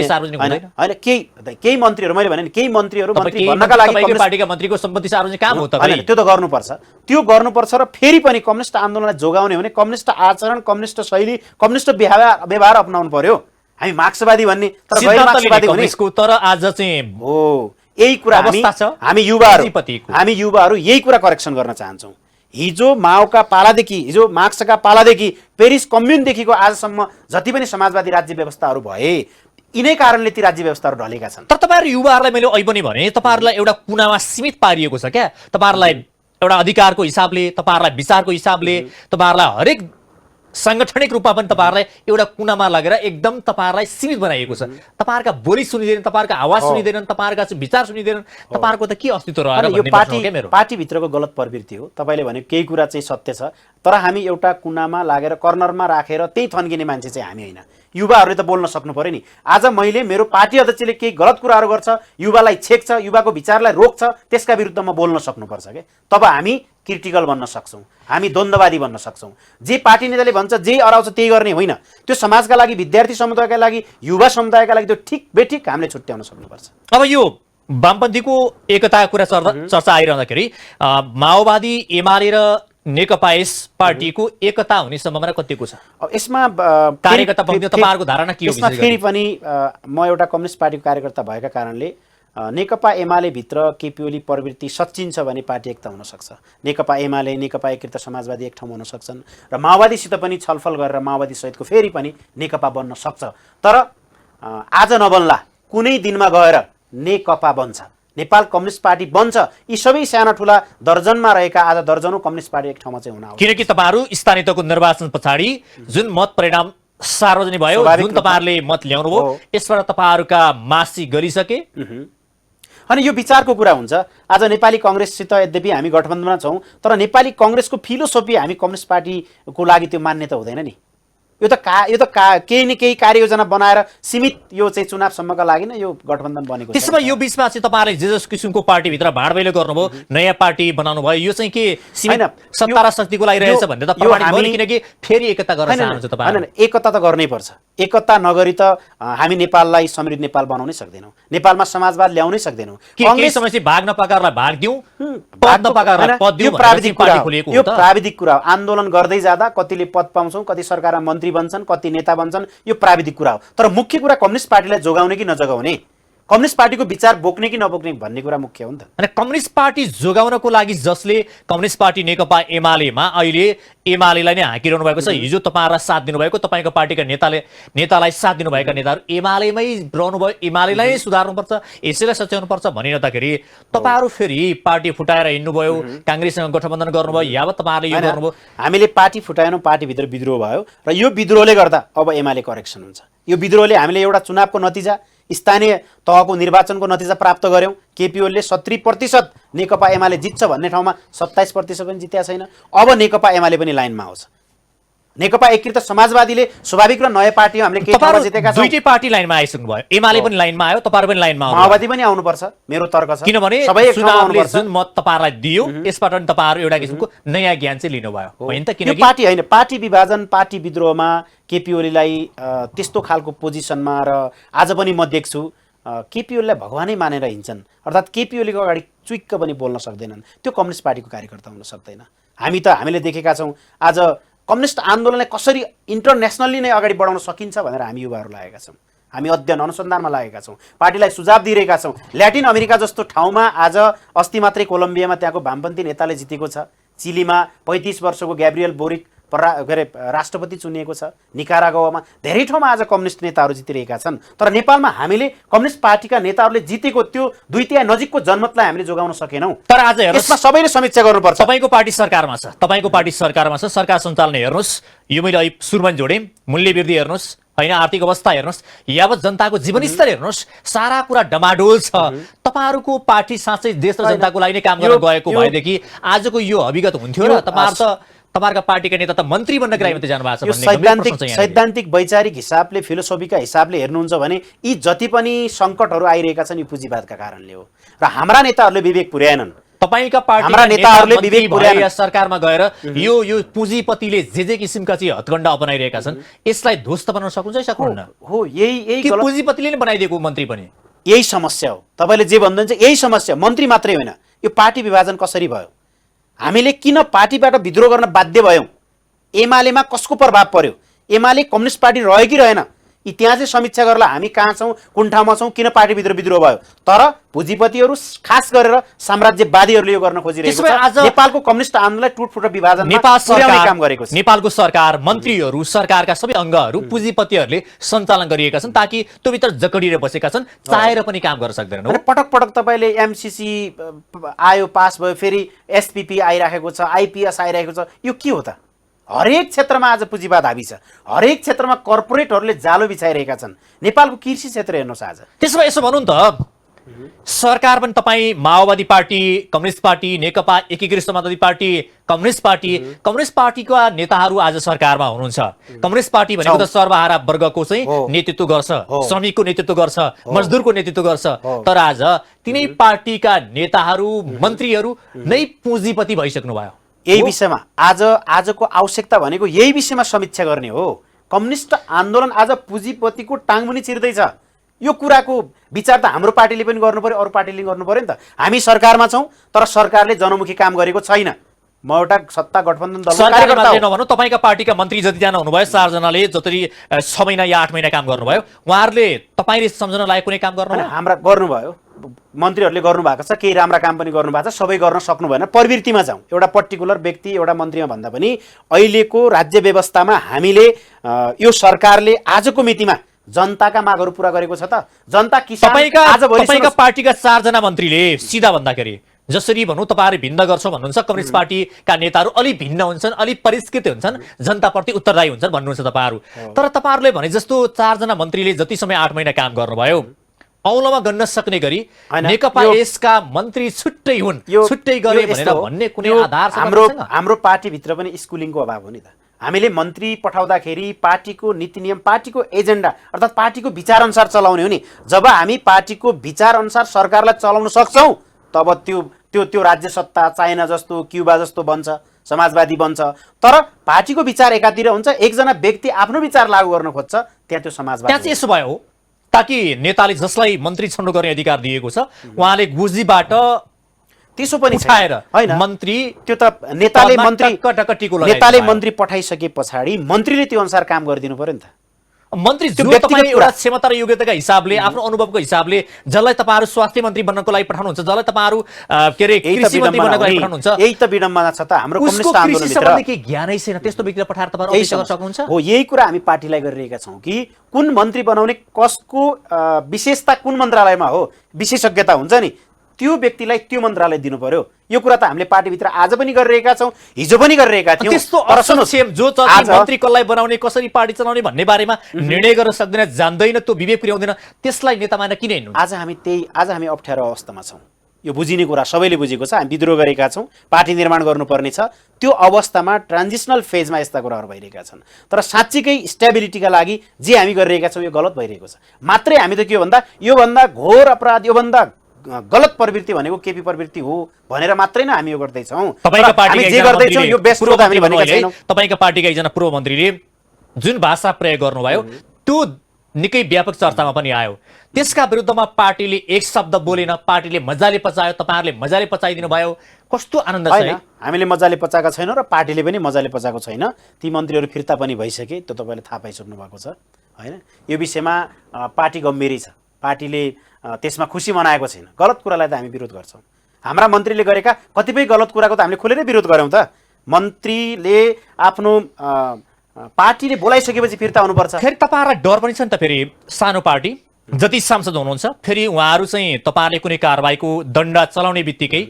होइन केही मन्त्रीहरू मैले भने केही मन्त्रीहरू मन्त्री बन्नका लागि पार्टीका मन्त्रीको सम्पत्ति सार्वजनिक काम हो तपाईँ त्यो त गर्नुपर्छ र फेरि पनि कम्युनिस्ट आन्दोलनलाई जोगाउने भने कम्युनिस्ट आचरण कम्युनिस्ट शैली कम्युनिस्ट व्यवहार अपनाउनु पर्यो। हामी मार्क्सवादी भन्ने तर गैर मार्क्सवादी भने तर आज चाहिँ हो यही कुरा हामी युवाहरू यही कुरा करेक्सन गर्न चाहन्छौँ। हिजो माओका पालादेखि हिजो मार्क्सका पालादेखि पेरिस कम्युनदेखिको आजसम्म जति पनि समाजवादी राज्य व्यवस्थाहरू भए यिनै कारणले ती राज्य व्यवस्थाहरू ढलेका छन्। तर तपाईँहरू युवाहरूलाई मैले अहिले पनि भने तपाईँहरूलाई एउटा कुनामा सीमित पारिएको छ क्या। तपाईँहरूलाई एउटा अधिकारको हिसाबले तपाईँहरूलाई विचारको हिसाबले तपाईँहरूलाई हरेक सांगठनिक रूपमा पनि तपाईँहरूलाई एउटा कुनामा लगेर एकदम तपाईँहरूलाई सीमित बनाइएको छ। तपाईँहरूका बोली सुनिँदैन तपाईँहरूको आवाज सुनिँदैनन् तपाईँहरूका विचार सुनिँदैनन् तपाईँहरूको त के अस्तित्व रहेर पार्टीभित्रको गलत प्रवृत्ति हो। तपाईँले भने केही कुरा चाहिँ सत्य छ तर हामी एउटा कुनामा लागेर कर्नरमा राखेर त्यही थन्किने मान्छे चाहिँ हामी होइन। युवाहरूले त बोल्न सक्नु पर्यो नि। आज मैले मेरो पार्टी अध्यक्षले केही गलत कुराहरू गर्छ युवालाई छेक्छ युवाको विचारलाई रोक्छ त्यसका विरुद्धमा बोल्न सक्नुपर्छ क्या। तब हामी क्रिटिकल बन्न सक्छौँ हामी द्वन्द्ववादी बन्न सक्छौँ। जे पार्टी नेताले भन्छ जे अराउँछ त्यही गर्ने होइन। त्यो समाजका लागि विद्यार्थी समुदायका लागि युवा समुदायका लागि त्यो ठिक बेठिक हामीले छुट्याउन सक्नुपर्छ। अब यो वामपन्थीको एकताको कुरा चर्चा आइरहँदाखेरि माओवादी एमाले र नेकपा यस पार्टीको एकता हुने सम्भावना कतिको छ? अब यसमा कार्यकर्ता तपाईँहरूको धारणा के हो? यसमा फेरि पनि म एउटा कम्युनिस्ट पार्टीको कार्यकर्ता भएका कारणले नेकपा एमाले भित्र केपी ओली प्रवृत्ति सच्चिन्छ भने पार्टी एकता हुन सक्छ। नेकपा एमाले नेकपा एकीकृत समाजवादी एक ठाउँमा हुन सक्छन् र माओवादीसित पनि छलफल गरेर माओवादी सहितको फेरि पनि नेकपा बन्न सक्छ। तर आज नबन्ला कुनै दिनमा गएर नेकपा बन्छ नेपाल कम्युनिस्ट पार्टी बन्छ। यी सबै साना ठुला दर्जनमा रहेका आज दर्जनौं कम्युनिस्ट पार्टी एक ठाउँमा चाहिँ हुन आउँछ। किनकि तपाईँहरू स्थानीय तहको निर्वाचन पछाडि जुन मत परिणाम सार्वजनिक भयो जुन तपाईँहरूले मत ल्याउनु भयो यसबाट तपाईँहरूका मासी गरिसके अनि यो विचारको कुरा हुन्छ। आज नेपाली कङ्ग्रेससित यद्यपि हामी गठबन्धनमा छौँ तर नेपाली कङ्ग्रेसको फिलोसोफी हामी कम्युनिस्ट पार्टीको लागि त्यो मान्यता हुँदैन नि। यो त केही न केही कार्ययोजना बनाएर सीमित यो चाहिँ चुनावसम्मका लागि नै यो गठबन्धन बनेको छ। त्यसमा यो बीचमा चाहिँ तपाईँहरूले जे जस किसिमको पार्टीभित्र भाँडबैलो गर्नुभयो नयाँ पार्टी बनाउनु भयो यो चाहिँ के सीमित सत्ता र शक्तिको लागि रहेछ भन्ने त किनकि फेरि एकता गर्न चाहनुहुन्छ तपाईँ? हैन एकता त गर्नै पर्छ। एकता नगरी त हामी नेपाललाई समृद्ध नेपाल बनाउनै सक्दैनौँ। नेपालमा समाजवाद ल्याउनै सक्दैनौँ। केही समयपछि भाग नपाएकाहरूलाई भाग दिउँ पद नपाएकाहरूलाई पद दिउँ यो प्राविधिक कुरा हो। आन्दोलन गर्दै जाँदा कतिले पद पाउँछौँ कति सरकारमा मन्त्री बन्छन् कति नेता बन्छन् यो प्राविधिक कुरा हो। तर मुख्य कुरा कम्युनिस्ट पार्टीलाई जोगाउने कि नजगाउने कम्युनिस्ट पार्टीको विचार बोक्ने कि नबोक्ने भन्ने कुरा मुख्य हो नि त। अनि कम्युनिस्ट पार्टी जोगाउनको लागि जसले कम्युनिस्ट पार्टी नेकपा एमालेमा अहिले एमालेलाई नै हाँकिरहनु भएको छ हिजो तपाईँहरूलाई साथ दिनुभएको तपाईँको पार्टीका नेतालाई साथ दिनुभएका नेताहरू एमालेमै रहनुभयो एमालेलाई सुधार्नुपर्छ यसैलाई सच्याउनुपर्छ भनिरहँदाखेरि तपाईँहरू फेरि पार्टी फुटाएर हिँड्नुभयो काङ्ग्रेससँग गठबन्धन गर्नुभयो यावत तपाईँहरूले यो गर्नुभयो। हामीले पार्टी फुटाएनौँ पार्टीभित्र विद्रोह भयो र यो विद्रोहले गर्दा अब एमाले करेक्सन हुन्छ। यो विद्रोहले हामीले एउटा चुनावको नतिजा स्थानीय तहको निर्वाचनको नतिजा प्राप्त गर्यौं। केपी ओलीले 70% नेकपा एमाले जित्छ भन्ने ठाउँमा 27% पनि जितेका छैन। अब नेकपा एमाले पनि लाइनमा आउँछ। नेकपा एकीकृत समाजवादीले स्वाभाविक र नयाँ पार्टी हामीले के ठाउँमा जितेका छौं। दुईटै पार्टी लाइनमा आइसक्नु भयो। एमाले पनि लाइनमा आयो तपाईहरु पनि लाइनमा आउनु। माओवादी पनि आउनुपर्छ मेरो तर्क छ। किनभने चुनावले जुन मत तपाईहरुलाई दियो यसबाट पनि तपाईहरु एउटा किसिमको नयाँ ज्ञान चाहिँ लिनुभयो होइन त? किनकि यो पार्टी हैन पार्टी विभाजन पार्टी विद्रोहमा केपी ओलीलाई त्यस्तो खालको पोजिसनमा र आज पनि म देख्छु केपी ओलीलाई भगवानै मानेर हिँड्छन् अर्थात् केपी ओलीको अगाडि चुइक्क पनि बोल्न सक्दैनन्। त्यो कम्युनिस्ट पार्टीको कार्यकर्ता हुन सक्दैन। हामीले देखेका छौं आज कम्युनिस्ट आन्दोलनलाई कसरी इन्टरनेसनली नै अगाडि बढाउन सकिन्छ भनेर हामी युवाहरू लागेका छौं। हामी अध्ययन अनुसन्धानमा लागेका छौं। पार्टीलाई सुझाव दिइरहेका छौं। ल्याटिन अमेरिका जस्तो ठाउँमा आज अस्ति मात्रै कोलम्बियामा त्यहाँको वामपन्थी नेताले जितेको छ। चिलीमा 35 वर्षको ग्याब्रियल बोरिक राष्ट्रपति चुनिएको छ। निकारागुवामा धेरै ठाउँमा आज कम्युनिस्ट नेताहरू जितिरहेका छन्। तर नेपालमा हामीले कम्युनिस्ट पार्टीका नेताहरूले जितेको त्यो 2/3 नजिकको जनमतलाई हामीले जोगाउन सकेनौं। तर आज यसमा सबैले समीक्षा गर्नुपर्छ। तपाईको पार्टी सरकारमा छ। सरकार सञ्चालन हेर्नुस्। यो मैले सुरुमा जोडेँ मूल्य वृद्धि हेर्नुस् होइन आर्थिक अवस्था हेर्नुहोस्, यावत जनताको जीवनस्तर हेर्नुहोस्, सारा कुरा डमाडोल छ। तपाईँहरूको पार्टी साँच्चै देश र जनताको लागि नै काम गर्न गएको भएदेखि आजको यो अभिगत हुन्थ्यो र तपाईँहरूका पार्टीका नेता त मन्त्री बन्नको लागि मात्रै जानुभएको छ भन्ने गम्भीर प्रश्न छ यहाँ। सैद्धान्तिक वैचारिक हिसाबले फिलोसोफीका हिसाबले हेर्नुहुन्छ भने यी जति पनि सङ्कटहरू आइरहेका छन् यी पुँजीवादका कारणले हो र हाम्रा नेताहरूले विवेक पुर्याएनन्। तपाईका पार्टीका नेताहरूले विवेक पुर्याएर सरकारमा गएर यो पुँजीपतिले जे किसिमका चाहिँ हतकण्डा अपनाइरहेका छन् यसलाई ध्वस्त बनाउन सक्नुहुन्छ सक्नुहुन्न? हो यही पुँजीपतिले नै बनाइदिएको मन्त्री पनि यही समस्या हो। तपाईँले जे भन्नुहुन्छ यही समस्या, मन्त्री मात्रै होइन, यो पार्टी विभाजन कसरी भयो, हामीले किन पार्टीबाट विद्रोह गर्न बाध्य भयौँ, एमालेमा कसको प्रभाव पर्यो, एमाले कम्युनिस्ट पार्टी रह्यो कि रहेन, इतिहासले समीक्षा गर्ला हामी कहाँ छौँ, कुन ठाउँमा छौँ, किन पार्टीभित्र विद्रोह भयो। तर पुँजीपतिहरू खास गरेर साम्राज्यवादीहरूले यो गर्न खोजिरहेको छ। नेपालको कम्युनिस्ट आन्दोलनलाई टुटफुट विभाजन काम गरेको छ। नेपालको सरकार, मन्त्रीहरू, सरकारका सबै अङ्गहरू पुँजीपतिहरूले सञ्चालन गरिएका छन् ताकि त्यो भित्र जकडिएर बसेका छन्, चाहेर पनि काम गर्न सक्दैनन्। पटक पटक तपाईँले एमसिसी आयो, पास भयो, फेरि एसपिपी आइराखेको छ, आइपिएस आइरहेको छ, यो के हो त? हरेक क्षेत्रमा आज पुँजीवाद हाबी छ, हरेक क्षेत्रमा कर्पोरेटहरूले जालो बिछाइरहेका छन्। नेपालको कृषि क्षेत्र हेर्नुहोस् आज। त्यसो भए यसो भनौँ त, सरकार पनि तपाईँ माओवादी पार्टी, कम्युनिस्ट पार्टी, नेकपा एकीकृत समाजवादी पार्टी, कम्युनिस्ट पार्टीका नेताहरू आज सरकारमा हुनुहुन्छ। कम्युनिस्ट पार्टी भनेको त सर्वहारा वर्गको चाहिँ नेतृत्व गर्छ, श्रमिकको नेतृत्व गर्छ, मजदुरको नेतृत्व गर्छ। तर आज तिनै पार्टीका नेताहरू, मन्त्रीहरू नै पुँजीपति भइसक्नु भयो। यही विषयमा आजको आवश्यकता भनेको यही विषयमा समीक्षा गर्ने हो। कम्युनिस्ट आन्दोलन आज पुँजीपतिको टाङमुनि चिर्दैछ। यो कुराको विचार त हाम्रो पार्टीले पनि गर्नु पर्यो, अरू पार्टीले गर्नु पर्यो नि त। हामी सरकारमा छौँ तर सरकारले जनमुखी काम गरेको छैन। म एउटा सत्ता गठबन्धन दलको कार्यकर्ता हो। नभनौँ, तपाईँका पार्टीका मन्त्री जतिजना हुनुभयो, 4 जनाले जसरी 6 महिना या 8 महिना काम गर्नुभयो, उहाँहरूले तपाईँले सम्झन लायक कुनै काम गर्नु? हाम्रा गर्नुभयो, मन्त्रीहरूले गर्नुभएको छ, केही राम्रा काम पनि गर्नुभएको छ, सबै गर्न सक्नु भएन। प्रवृत्तिमा जाउँ, एउटा पर्टिकुलर व्यक्ति एउटा मन्त्रीमा भन्दा पनि अहिलेको राज्य व्यवस्थामा हामीले यो सरकारले आजको मितिमा जनताका मागहरू पुरा गरेको छ त? जनता किसान तपाईँका पार्टीका 4 जना मन्त्रीले सिधा भन्दाखेरि जसरी भनौँ तपाईँहरू भिन्न गर्छौँ भन्नुहुन्छ, कम्युनिस्ट पार्टीका नेताहरू अलि भिन्न हुन्छन्, अलि परिष्कृत हुन्छन्, जनताप्रति उत्तरदायी हुन्छन् भन्नुहुन्छ तपाईँहरू। तर तपाईँहरूले भने जस्तो 4 जना मन्त्रीले जति समय 8 महिना काम गर्नुभयो, औँलामा गन्न सक्ने गरी नेकपा यसका मन्त्री छुट्टै हुन्, छुट्टै गरे भनेर भन्ने कुनै आधार छ? हाम्रो पार्टीभित्र पनि स्कुलिङको अभाव हो नि त। हामीले मन्त्री पठाउँदाखेरि पार्टीको नीति नियम, पार्टीको एजेन्डा अर्थात् पार्टीको विचारअनुसार चलाउने हो नि। जब हामी पार्टीको विचारअनुसार सरकारलाई चलाउन सक्छौँ तब त्यो राज्य सत्ता चाइना जस्तो, क्युबा जस्तो बन्छ, समाजवादी बन्छ। तर पार्टीको विचार एकातिर हुन्छ, एकजना व्यक्ति आफ्नो विचार लागू गर्न खोज्छ, त्यहाँ त्यो समाजवादी। त्यहाँ चाहिँ यसो भयो हो ताकि नेताले जसलाई मन्त्री छनौट गर्ने अधिकार दिएको छ उहाँले गुजीबाट त्यसो पनि उठाएर हैन मन्त्री, त्यो त नेताले मन्त्री पठाइसके पछाडि मन्त्रीले त्यो अनुसार काम गरिदिनु पर्यो नि त। मन्त्री जो तपाईँ एउटा क्षमता र योग्यताका हिसाबले, आफ्नो अनुभवको हिसाबले जसलाई तपाईँहरू स्वास्थ्य मन्त्री बन्नको लागि पठाउनुहुन्छ, जसलाई तपाईँहरू के अरे कृषि मन्त्री बन्नको लागि पठाउनुहुन्छ, यही त विडम्बना छ त। हाम्रो कम्युनिस्ट आन्दोलनभित्र के ज्ञानै छैन, त्यस्तो व्यक्तिलाई पठाएर तपाईँहरू अपेक्षा गर्न सक्नुहुन्छ? हो, यही कुरा हामी पार्टीलाई गरिरहेका छौँ कि कुन मन्त्री बनाउने, कसको विशेषता कुन मन्त्रालयमा हो, विशेषज्ञता हुन्छ नि, त्यो व्यक्तिलाई त्यो मन्त्रालय दिनु पर्यो। यो कुरा त हामीले पार्टीभित्र आज पनि गरिरहेका छौँ, हिजो पनि गरिरहेका थियौँ। त्यस्तो असक्षम जो मन्त्री कसलाई बनाउने, कसरी पार्टी चलाउने भन्ने बारेमा निर्णय गर्न सक्दैन, जान्दैन, त्यो विवेक पुर्याउँदैन, त्यसलाई नेता मान्न किन हिँड्नु? आज हामी अप्ठ्यारो अवस्थामा छौँ। यो बुझिने कुरा सबैले बुझेको छ। हामी विद्रोह गरेका छौँ, पार्टी निर्माण गर्नुपर्ने छ। त्यो अवस्थामा ट्रान्जिसनल फेजमा यस्ता कुराहरू भइरहेका छन्। तर साँच्चीकै स्टेबिलिटीका लागि जे हामी गरिरहेका छौँ यो गलत भइरहेको छ। मात्रै हामी त के भन्दा योभन्दा घोर अपराध, योभन्दा गलत प्रवृत्ति भनेको केपी प्रवृत्ति हो भनेर मात्रै न हामी यो गर्दैछौँ। तपाईँका पार्टीका एकजना पूर्व मन्त्रीले जुन भाषा प्रयोग गर्नुभयो त्यो निकै व्यापक चर्चामा पनि आयो। त्यसका विरुद्धमा पार्टीले एक शब्द बोलेन, पार्टीले मजाले पचायो, तपाईँहरूले मजाले पचाइदिनु भयो। कस्तो आनन्द छ। हामीले मजाले पचाएका छैनौँ र पार्टीले पनि मजाले पचाएको छैन। ती मन्त्रीहरू फिर्ता पनि भइसके, त्यो तपाईँले थाहा पाइसक्नु भएको छ होइन। यो विषयमा पार्टी गम्भीरै छ, पार्टीले त्यसमा खुसी मनाएको छैन। गलत कुरालाई त हामी विरोध गर्छौँ। हाम्रा मन्त्रीले गरेका कतिपय गलत कुराको त हामीले खुलेरै विरोध गऱ्यौँ त। मन्त्रीले आफ्नो पार्टीले बोलाइसकेपछि फिर्ता हुनुपर्छ। फेरि तपाईँहरूलाई डर पनि छ नि त, फेरि सानो पार्टी जति सांसद हुनुहुन्छ फेरि उहाँहरू चाहिँ तपाईँहरूले कुनै कारबाहीको दण्ड चलाउने बित्तिकै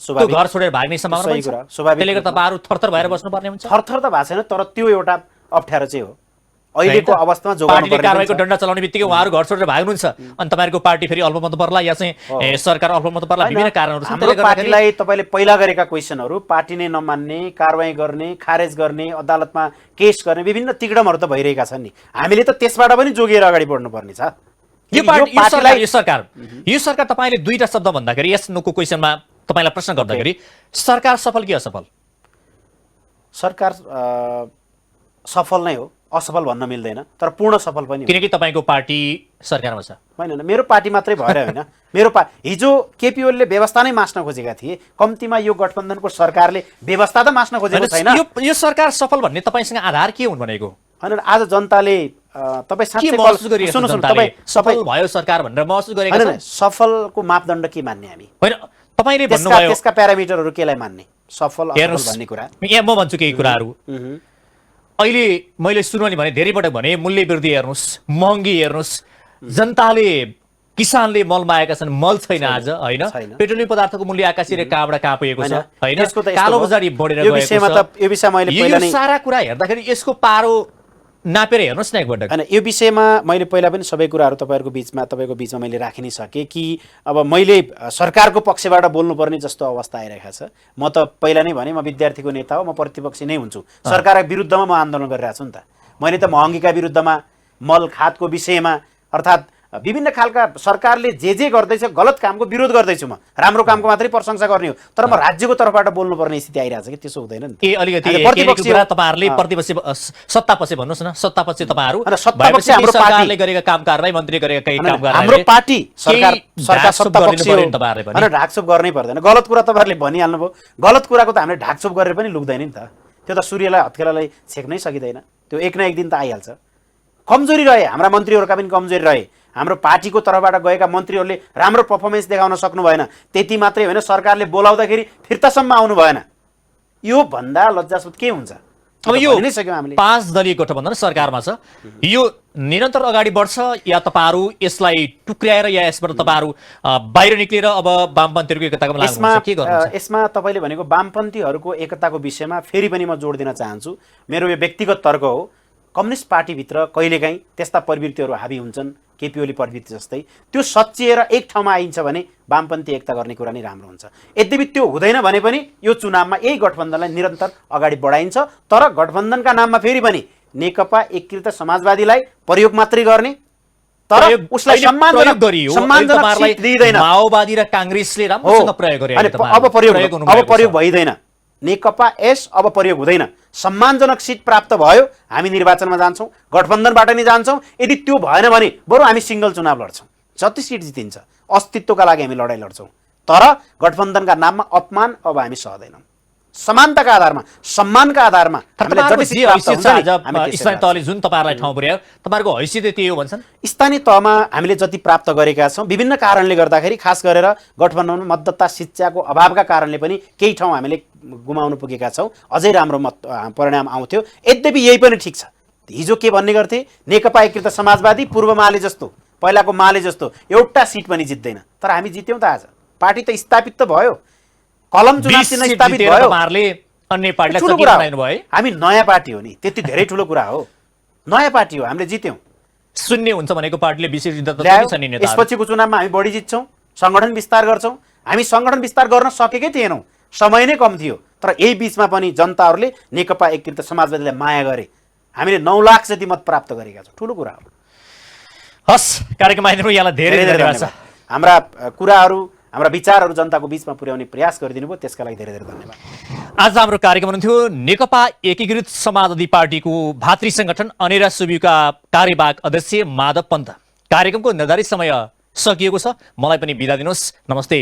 त्यो घर छोडेर भाग्ने सम्भावना पनि छ। त्यसले गर्दा तपाईँहरू थरथर भएर बस्नुपर्ने हुन्छ। थरथर त भएको छैन, तर त्यो एउटा अप्ठ्यारो चाहिँ हो। अहिलेको अवस्थामा जोगाउनु पार्टीले पर्ने कारबाहीको पनि छ। डन्डा चलाउने बित्तिकै उहाँहरू घर छोडेर भाग्नुहुन्छ अनि तपाईँहरूको पार्टी फेरि अल्पमत पर्ला या चाहिँ सरकार अल्पमत पर्ला विभिन्न कारणहरू छन्। हाम्रो पार्टीलाई तपाईँले पहिला गरेका क्वेसनहरू पार्टी नै नमान्ने, कारबाही गर्ने, खारेज गर्ने, अदालतमा केस गर्ने विभिन्न तिगडमहरू त भइरहेका छन् नि। हामीले त त्यसबाट पनि जोगिएर अगाडि बढ्नुपर्ने छ। यो सरकार तपाईँले दुईटा शब्द भन्दाखेरि यस नुको क्वेसनमा तपाईँलाई प्रश्न गर्दाखेरि सरकार सफल कि असफल? सरकार सफल नै हो, असफल भन्न मिल्दैन, तर पूर्ण सफल पनि हो। किनकि तपाईँको पार्टी सरकारमा छ। होइन, मेरो पार्टी मात्रै भएर होइन, मेरो हिजो केपी ओलीले व्यवस्था नै मास्न खोजेका थिए, कम्तीमा यो गठबन्धनको सरकारले व्यवस्था त मास्न खोजेको छैन। यो सरकार सफल भन्ने तपाईँसँग आधार के हुन् भनेको? होइन, आज जनताले तपाईँ साँच्चै सुन्नुहोस्, तपाईँ सफल भयो सरकार भनेर महसुस गरेको होइन, सफलको मापदण्ड के मान्ने हामी? होइन, तपाईँले भन्नुभयो त्यसका प्यारामिटरहरू केलाई मान्ने? सफल असफल भन्ने कुरा यहाँ म भन्छु केही कुराहरू। अहिले मैले सुरुवाली भने धेरै पटक भने मूल्य वृद्धि हेर्नुहोस्, महँगी हेर्नुहोस्, जनताले किसानले मल मागेका छन्, मल छैन आज होइन। पेट्रोलियम पदार्थको मूल्य आकाशी र कहाँबाट कहाँ पुगेको छ होइन, कालो बजारी बढेर गएको छ। यो विषय मैले पहिला नै सारा कुरा हेर्दाखेरि यसको पारो नापेर हेर्नुहोस् न एकपटक। होइन, यो विषयमा मैले पहिला पनि सबै कुराहरू तपाईँको बिचमा मैले राखि नै सकेँ कि अब मैले सरकारको पक्षबाट बोल्नुपर्ने जस्तो अवस्था आइरहेको छ। म त पहिला नै भने म विद्यार्थीको नेता हो, म प्रतिपक्षी नै हुन्छु। सरकारको विरुद्धमा म आन्दोलन गरिरहेको छु नि त। मैले त महँगीका विरुद्धमा, मल खादको विषयमा, अर्थात् विभिन्न खालका सरकारले जे गर्दैछ गलत कामको विरोध गर्दैछु। म राम्रो कामको मात्रै प्रशंसा गर्ने हो, तर म राज्यको तर्फबाट बोल्नुपर्ने स्थिति आइरहेछ कि त्यसो हुँदैन नि। अलिकति तपाईँहरूले प्रतिपक्षी सत्तापक्षी भन्नुहोस् न, सत्तापक्षी तपाईँहरू सरकारले गरेका काम कारबाही, मन्त्रीले गरेका केही काम कारबाही, हाम्रो पार्टी सरकार सत्तापक्षी हो होइन, ढाकछोप गर्नै पर्दैन। गलत कुरा तपाईँहरूले भनिहाल्नु भयो, गलत कुराको त हामीले ढाकछोप गरेर पनि लुक्दैन नि त। त्यो त सूर्यलाई हत्केलालाई छेक्नै सकिँदैन, त्यो एक न एक दिन त आइहाल्छ। कमजोरी रहे, हाम्रा मन्त्रीहरूका पनि कमजोरी रहे। हाम्रो पार्टीको तर्फबाट गएका मन्त्रीहरूले राम्रो पर्फर्मेन्स देखाउन सक्नु भएन। त्यति मात्रै होइन, सरकारले बोलाउँदाखेरि फिर्तासम्म आउनु भएन। यो भन्दा लज्जास्पद के हुन्छ? अब यो 5 दलीय गठबन्धन सरकारमा छ, यो निरन्तर अगाडि बढ्छ या तपाईँहरू यसलाई टुक्र्याएर या यसबाट तपाईँहरू बाहिर निक्लेर अब वामपन्थीहरूको एकताको लागि के गर्नुहुन्छ? यसमा तपाईँले भनेको वामपन्थीहरूको एकताको विषयमा फेरि पनि म जोड दिन चाहन्छु। मेरो यो व्यक्तिगत तर्क हो। कम्युनिस्ट पार्टीभित्र कहिलेकाहीँ त्यस्ता प्रवृत्तिहरू हाबी हुन्छन्, केपी ओली प्रवृत्ति जस्तै। त्यो सच्चिएर एक ठाउँमा आइन्छ भने वामपन्थी एकता गर्ने कुरा नै राम्रो हुन्छ। यद्यपि त्यो हुँदैन भने पनि यो चुनावमा यही गठबन्धनलाई निरन्तर अगाडि बढाइन्छ, तर गठबन्धनका नाममा फेरि पनि नेकपा एकीकृत समाजवादीलाई प्रयोग मात्रै गर्ने, तर उसलाई सम्मानजनक सीट दिँदैन। माओवादी र कांग्रेसले राम्रोसँग प्रयोग गरे, अब प्रयोग भइदैन। नेकपा एस अब प्रयोग हुँदैन। सम्मानजनक सिट प्राप्त भयो, हामी निर्वाचनमा जान्छौँ, गठबन्धनबाट नै जान्छौँ। यदि त्यो भएन भने बरु हामी सिङ्गल चुनाव लड्छौँ, जति सिट जितिन्छ अस्तित्वका लागि हामी लडाइँ लड्छौँ। तर गठबन्धनका नाममा अपमान अब हामी सहदैनौँ। समानताका आधारमा, सम्मानका आधारमा स्थानीय तहले जुन तपाईँहरूलाई ठाउँ पुर्यायो, तपाईँहरूको हैसियत त्यही हो भन्छन्। स्थानीय तहमा हामीले जति प्राप्त गरेका छौँ, विभिन्न कारणले गर्दाखेरि, खास गरेर गठबन्धनमा मतदाता शिक्षाको अभावका कारणले पनि केही ठाउँ हामीले गुमाउनु पुगेका छौँ। अझै राम्रो परिणाम आउँथ्यो। यद्यपि यही पनि ठिक छ। हिजो के भन्ने गर्थे, नेकपा एकीकृत समाजवादी पूर्व माले जस्तो, पहिलाको माले जस्तो एउटा सिट पनि जित्दैन, तर हामी जित्यौँ त। आज पार्टी त स्थापित त भयो, कलम चुनाव चिन्ह स्थापित भयो। हामी नयाँ पार्टी हो नि, त्यति धेरै ठुलो कुरा हो। नयाँ पार्टी हो, हामीले जित्यौँ। शून्य हुन्छ भनेको पार्टीले विशेष यसपछिको चुनावमा हामी बढी जित्छौँ, सङ्गठन विस्तार गर्छौँ। हामी सङ्गठन विस्तार गर्न सकेकै थिएनौँ, समय नै कम थियो। तर यही बिचमा पनि जनताहरूले नेकपा एकीकृत समाजवादीलाई माया गरे। हामीले 9 लाख जति मत प्राप्त गरेका छौँ, ठुलो कुरा हो। हस्, कार्यक्रम आइदिनु यहाँलाई धेरै धन्यवाद। हाम्रा कुराहरू, हाम्रा विचारहरू जनताको बिचमा पुर्याउने प्रयास गरिदिनु भयो, त्यसका लागि धेरै धेरै धन्यवाद। आज हाम्रो कार्यक्रम हुनुहुन्थ्यो नेकपा एकीकृत समाजवादी पार्टीको भातृ संगठन अनेरा सुब्युका कार्यवाहक अध्यक्ष माधव पन्त। कार्यक्रमको निर्धारित समय सकिएको छ, मलाई पनि बिदा दिनुहोस्। नमस्ते।